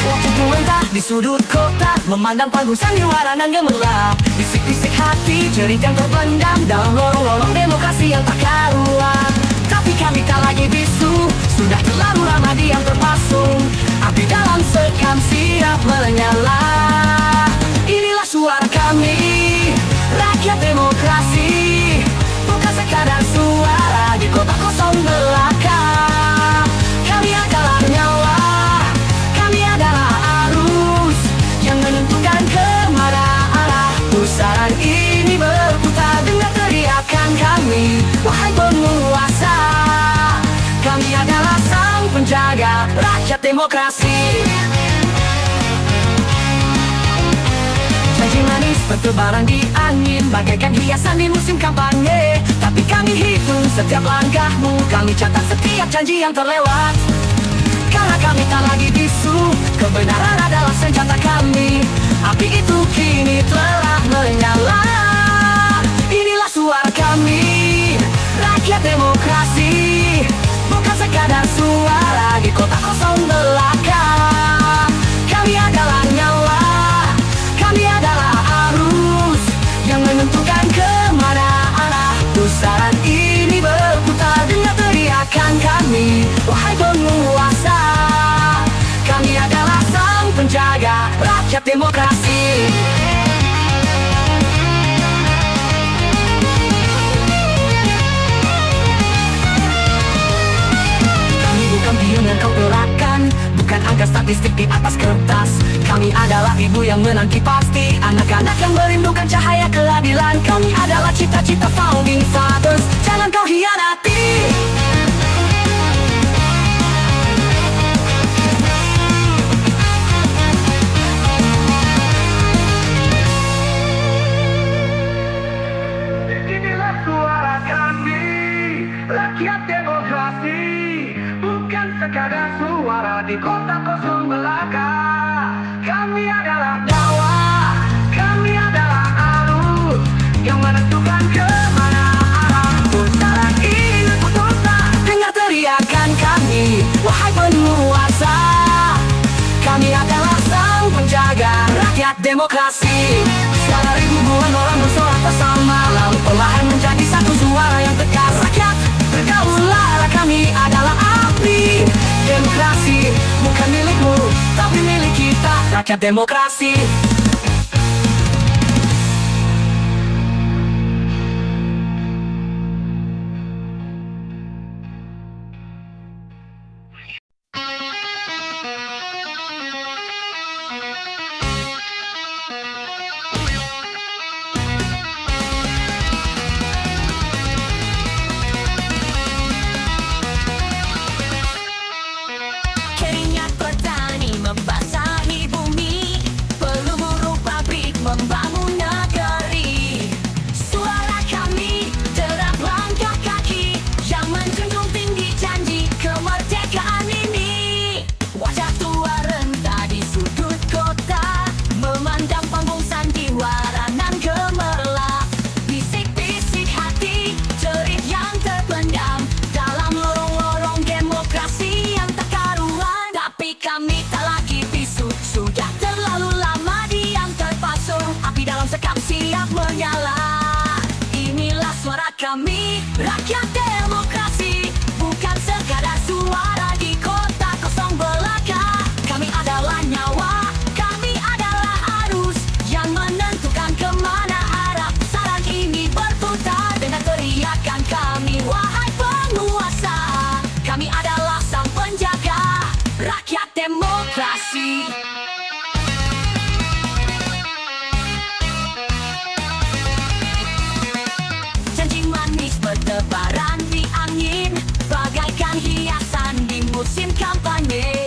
Waktu ku mentah di sudut kota, memandang panggung sandiwara nan gemerlap. Bisik-bisik hati, jerit yang terpendam dalam lorong-lorong demokrasi yang tak karuan. Tapi kami tak lagi bisu, sudah terlalu lama diam terpasung. Api dalam sekam siap menyala. Inilah suara kami, rakyat demokrasi, bukan sekadar suara di kota kosong belaka. Kami adalah nyawa, kami adalah arus yang menentukan kemana arah pusaran ini berputar. Dengan teriakan kami, wahai penguasa, kami adalah sang penjaga rakyat demokrasi. Janji manis bertebaran di angin, bagaikan hiasan di musim kampanye. Tapi kami hitung setiap langkahmu, kami catat setiap janji yang terlewat. Karena kami tak lagi bisu, kebenaran adalah senjata kami. Api itu kini telah menyala. Inilah suara kami, rakyat demokrasi, bukan sekadar suara di kota kosong belaka. Kami adalah nyawa, kami adalah arus yang menentukan kemana arah pusaran ini berputar. Dengan teriakan kami, wahai penguasa, kami adalah sang penjaga rakyat demokrasi. Bukan pion yang kau gerakan, bukan angka statistik di atas kertas. Kami adalah ibu yang menanti pasti, anak-anak yang merindukan cahaya keadilan. Kami adalah cita-cita founding fathers, jangan kau hianati. Inilah suara kami, rakyat demokrasi, bukan sekadar suara di kota kosong belaka. Kami adalah nyawa, kami adalah arus yang menentukan kemana arah pusaran ini berputar. Dengar teriakan kami, wahai penguasa, kami adalah sang penjaga rakyat demokrasi. Suara ribuan orang bersorak bersama, lalu perlahan menjadi satu suara yang tegas. Rakyat bergaulah, kami adalah api. Demokrasi bukan milikmu, tapi milik kita, rakyat demokrasi. Keringat petani membasahi bumi, peluru kami tak lagi bisu. Sudah terlalu lama diam terpasung, api dalam sekam siap menyala. Inilah suara kami, rakyat demokrasi, bukan sekadar suara di kota kosong belaka. Kami adalah nyawa, kami adalah arus yang menentukan kemana arah pusaran ini berputar. Dengan teriakan kami, wahai penguasa, kami adalah sang penjaga rakyat demokrasi. Janji manis bertebaran di angin, bagaikan hiasan di musim kampanye.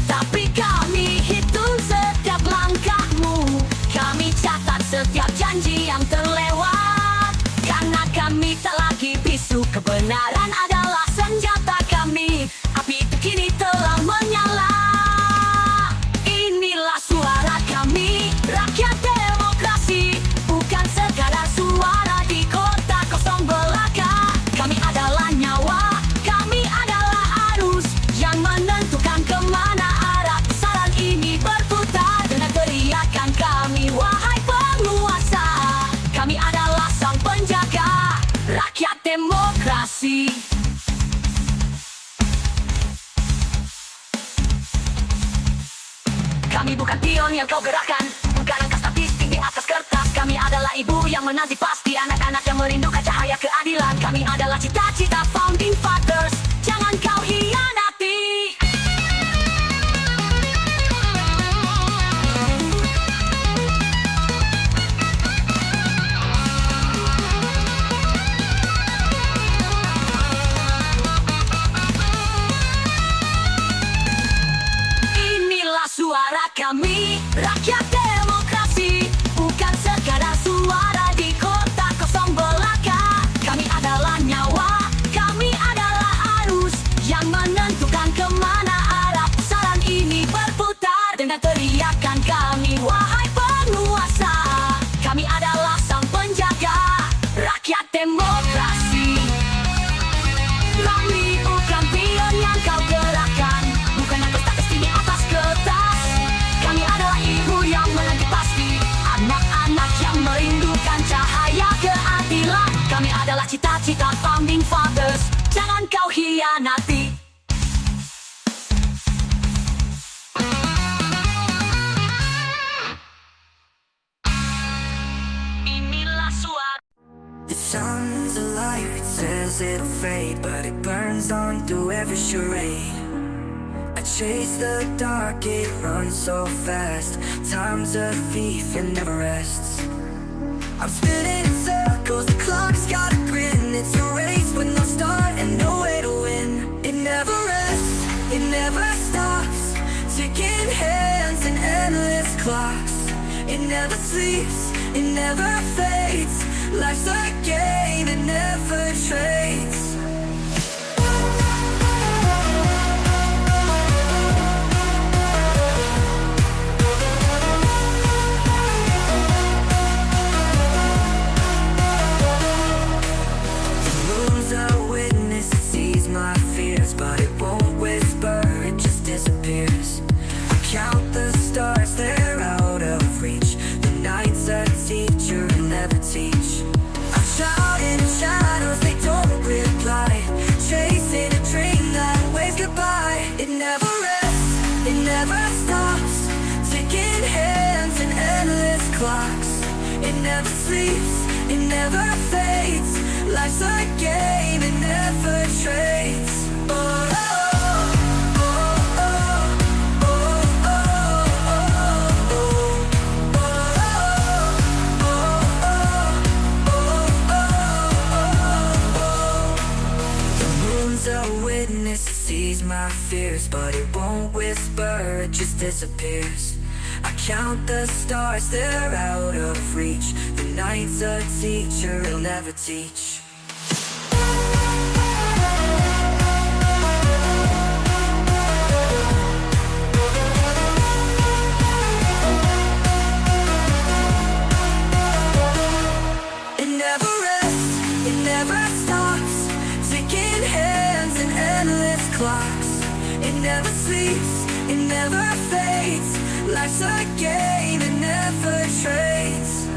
Tapi kami hitung setiap langkahmu, kami catat setiap janji yang terlewat. Karena kami tak lagi bisu, kebenaran adalah senjata kami. Api itu kini telah menyala. Inilah suara kami, rakyat demokrasi, bukan sekadar suara di kota kosong belaka. Kami adalah nyawa, kami adalah arus yang menentukan kemana arah pusaran ini berputar. Dengan teriakan kami, wahai penguasa, kami adalah sang penjaga rakyat demokrasi. Kami bukan pion yang kau gerakkan, bukan angka statistik di atas kertas. Kami adalah ibu yang menanti pasti anak-anak yang merindukan cahaya keadilan. Kami adalah cita-cita founding fathers, jangan kau hianati. Inilah suara kami, rakyat demokrasi, bukan sekadar suara di kota kosong belaka. Kami adalah nyawa, kami adalah arus yang menentukan kemana arah pusaran ini berputar. Dengan teriakan kami, wahai penguasa, kami adalah sang penjaga rakyat demokrasi. Kami bukan pion yang kau gerakkan, bukan angka statistik di atas kertas. Kami adalah ibu yang menanti pasti anak-anak yang merindukan cahaya keadilan. Kami adalah cita-cita founding fathers, jangan kau hianati. Inilah suara. The sun's alive, it says it'll fade, but it burns on through every charade. I chase the dark, it runs so fast. Time's a thief, it never rests. I'm spinning in circles, the clock's got a grin. It's a race with no start and no way to win. It never rests, it never stops. Ticking hands and endless clocks. It never sleeps, it never fades. Life's a game, it never trades. The moon's a witness, it sees my fears, but it won't whisper, it just disappears. I count the stars, they're out of reach. The night's a teacher, it'll never teach. I'm shouting in shadows, they don't reply. Chasing a dream that waves goodbye. It never rests, it never stops. Ticking hands and endless clocks. It never sleeps, it never fades. Life's a game, it never trades. Oh, oh, oh, oh, oh, oh, oh, a witness, it sees my fears, but it won't whisper, it just disappears. I count the stars, they're out of reach. The night's a teacher, it'll never teach. It never rests, it never stops. Ticking hands and endless clocks. It never sleeps, it never fades. Life's a game, it never trades.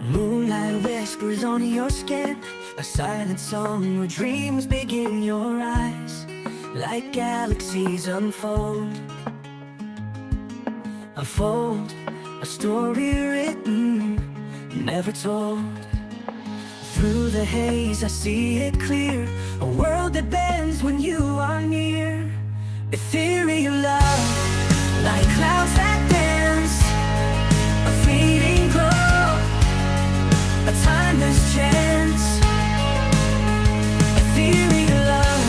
Moonlight whispers on your skin, a silent song where dreams begin. Your eyes, like galaxies unfold, unfold a story written, never told. Through the haze I see it clear, a world that bends when you are near. Ethereal love, like clouds that dance, a fleeting glow, a timeless chance. Ethereal love,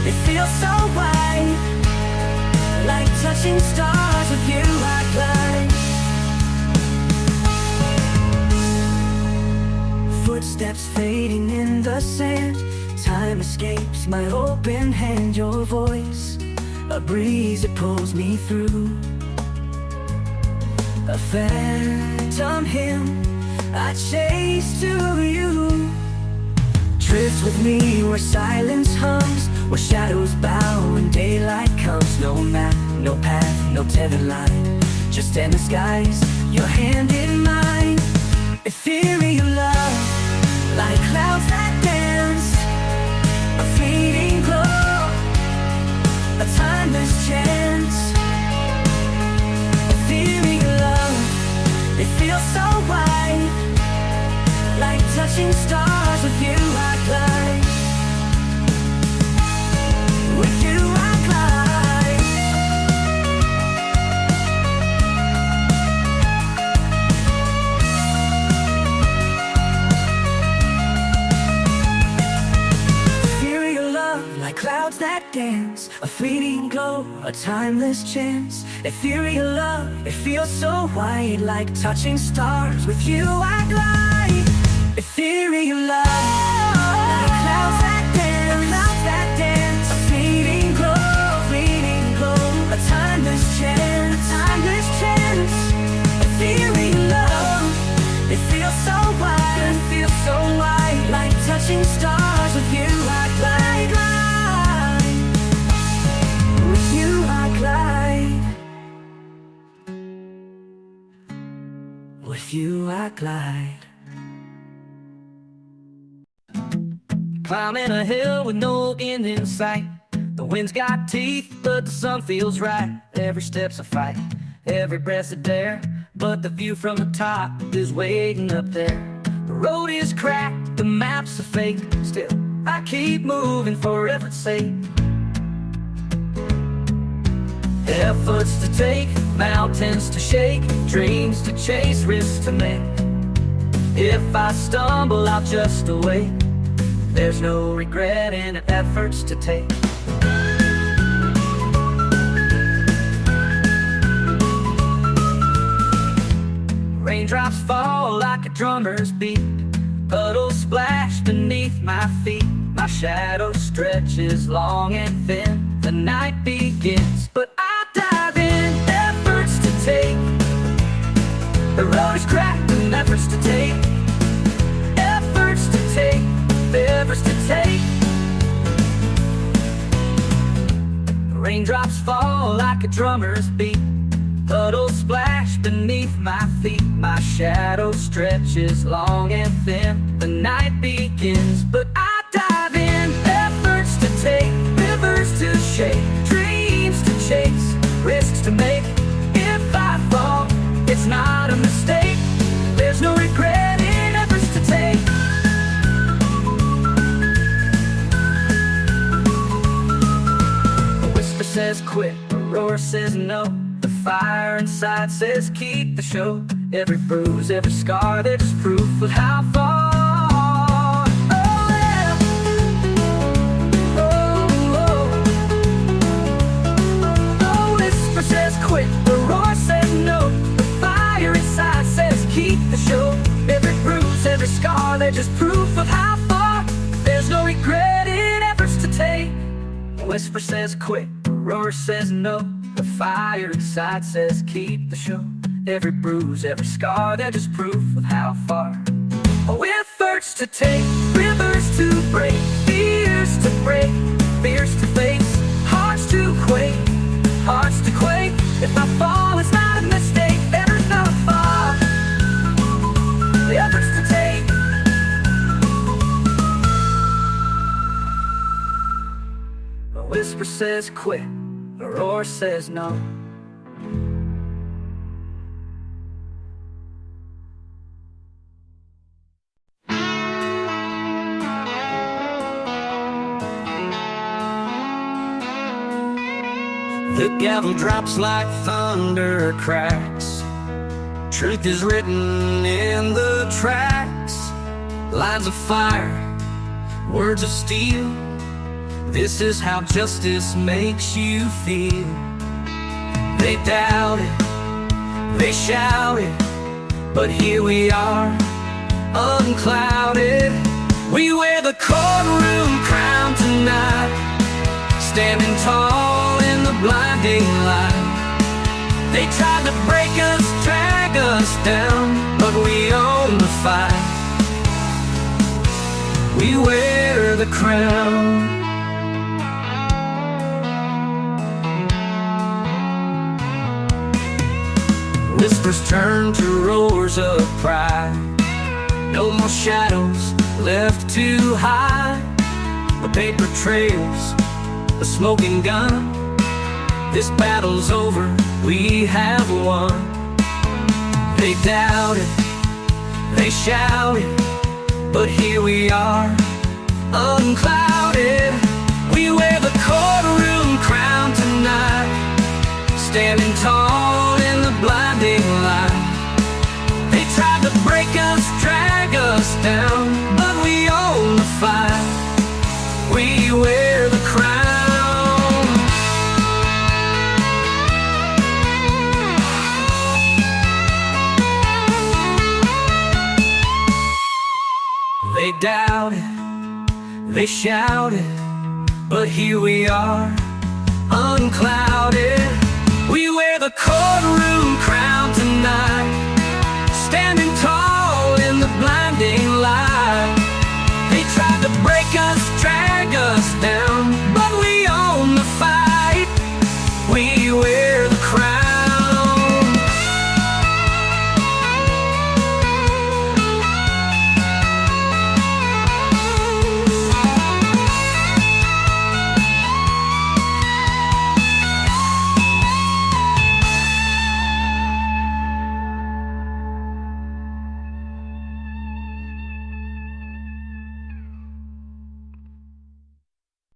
it feels so wide, like touching stars. With you I glide. Footsteps fading in the sand, time escapes my open hand. Your voice, a breeze that pulls me through, a phantom hymn I chase to you. Drift with me where silence hums, where shadows bow and daylight comes. No map, no path, no tethered line, just endless skies, your hand in mine. Ethereal love, like clouds that dance, a fleeting glow, a timeless chance. Ethereal love, it feels so wide, like touching stars. With you I glide. With you I glide. Ethereal love, like clouds that dance, a fleeting glow, a timeless chance. Ethereal love, it feels so wide, like touching stars. With you I glide. Ethereal love, like clouds that dance, a fleeting glow, a timeless chance, timeless chance. Ethereal love, it feels so wide, like touching stars. With you I glide, glide. With you I glide. With you I glide. Climbing a hill with no end in sight. The wind's got teeth, but the sun feels right. Every step's a fight, every breath's a dare, but the view from the top is waiting up there. The road is cracked, the map's a fake, still I keep moving for effort's sake. Efforts to take, mountains to shake, dreams to chase, risks to make. If I stumble, I'll just await. There's no regret in efforts to take. Raindrops fall like a drummer's beat, puddles splash beneath my feet. My shadow stretches long and thin. The night begins, but I dive in. Efforts to take, the road is cracked and efforts to take. Efforts to take, efforts to take. Raindrops fall like a drummer's beat, puddles splash beneath my feet. My shadow stretches long and thin. The night begins, but I dive in. Efforts to take, rivers to shake, dreams to chase, risks to make. If I fall, it's not a mistake. There's no regret in efforts to take. A whisper says quit, a roar says no. The fire inside says keep the show. Every bruise, every scar, they're just proof of how far. Oh yeah. Oh, oh. The whisper says quit, the roar says no. The fire inside says keep the show. Every bruise, every scar, they're just proof of how far. whisper says quit, roar says no. The fire inside says keep the show. Every bruise, every scar, they're just proof of how far. Efforts to take, rivers to break, fears to break, fears to face, hearts to quake, hearts to quake. If I fall, it's not a mistake, there's no fall. The efforts to take. A whisper says quit, a roar says no. The gavel drops like thunder cracks. Truth is written in the tracks. Lines of fire, words of steel. This is how justice makes you feel. They doubt it, they shout it, but here we are, unclouded. We wear the courtroom crown tonight, standing tall in the blinding light. They tried to break us, drag us down, but we own the fight. We wear the crown. Whispers turn to roars of pride. No more shadows left to hide. The paper trails, the smoking gun. This battle's over, we have won. They doubt it, they shout it, but here we are, unclouded. We wear the courtroom crown tonight, standing tall in the blinding light. They tried to break us, drag us down, but we own the fight. We wear the crown. They doubt it, they shout it, but here we are, unclouded. We wear the courtroom crown tonight,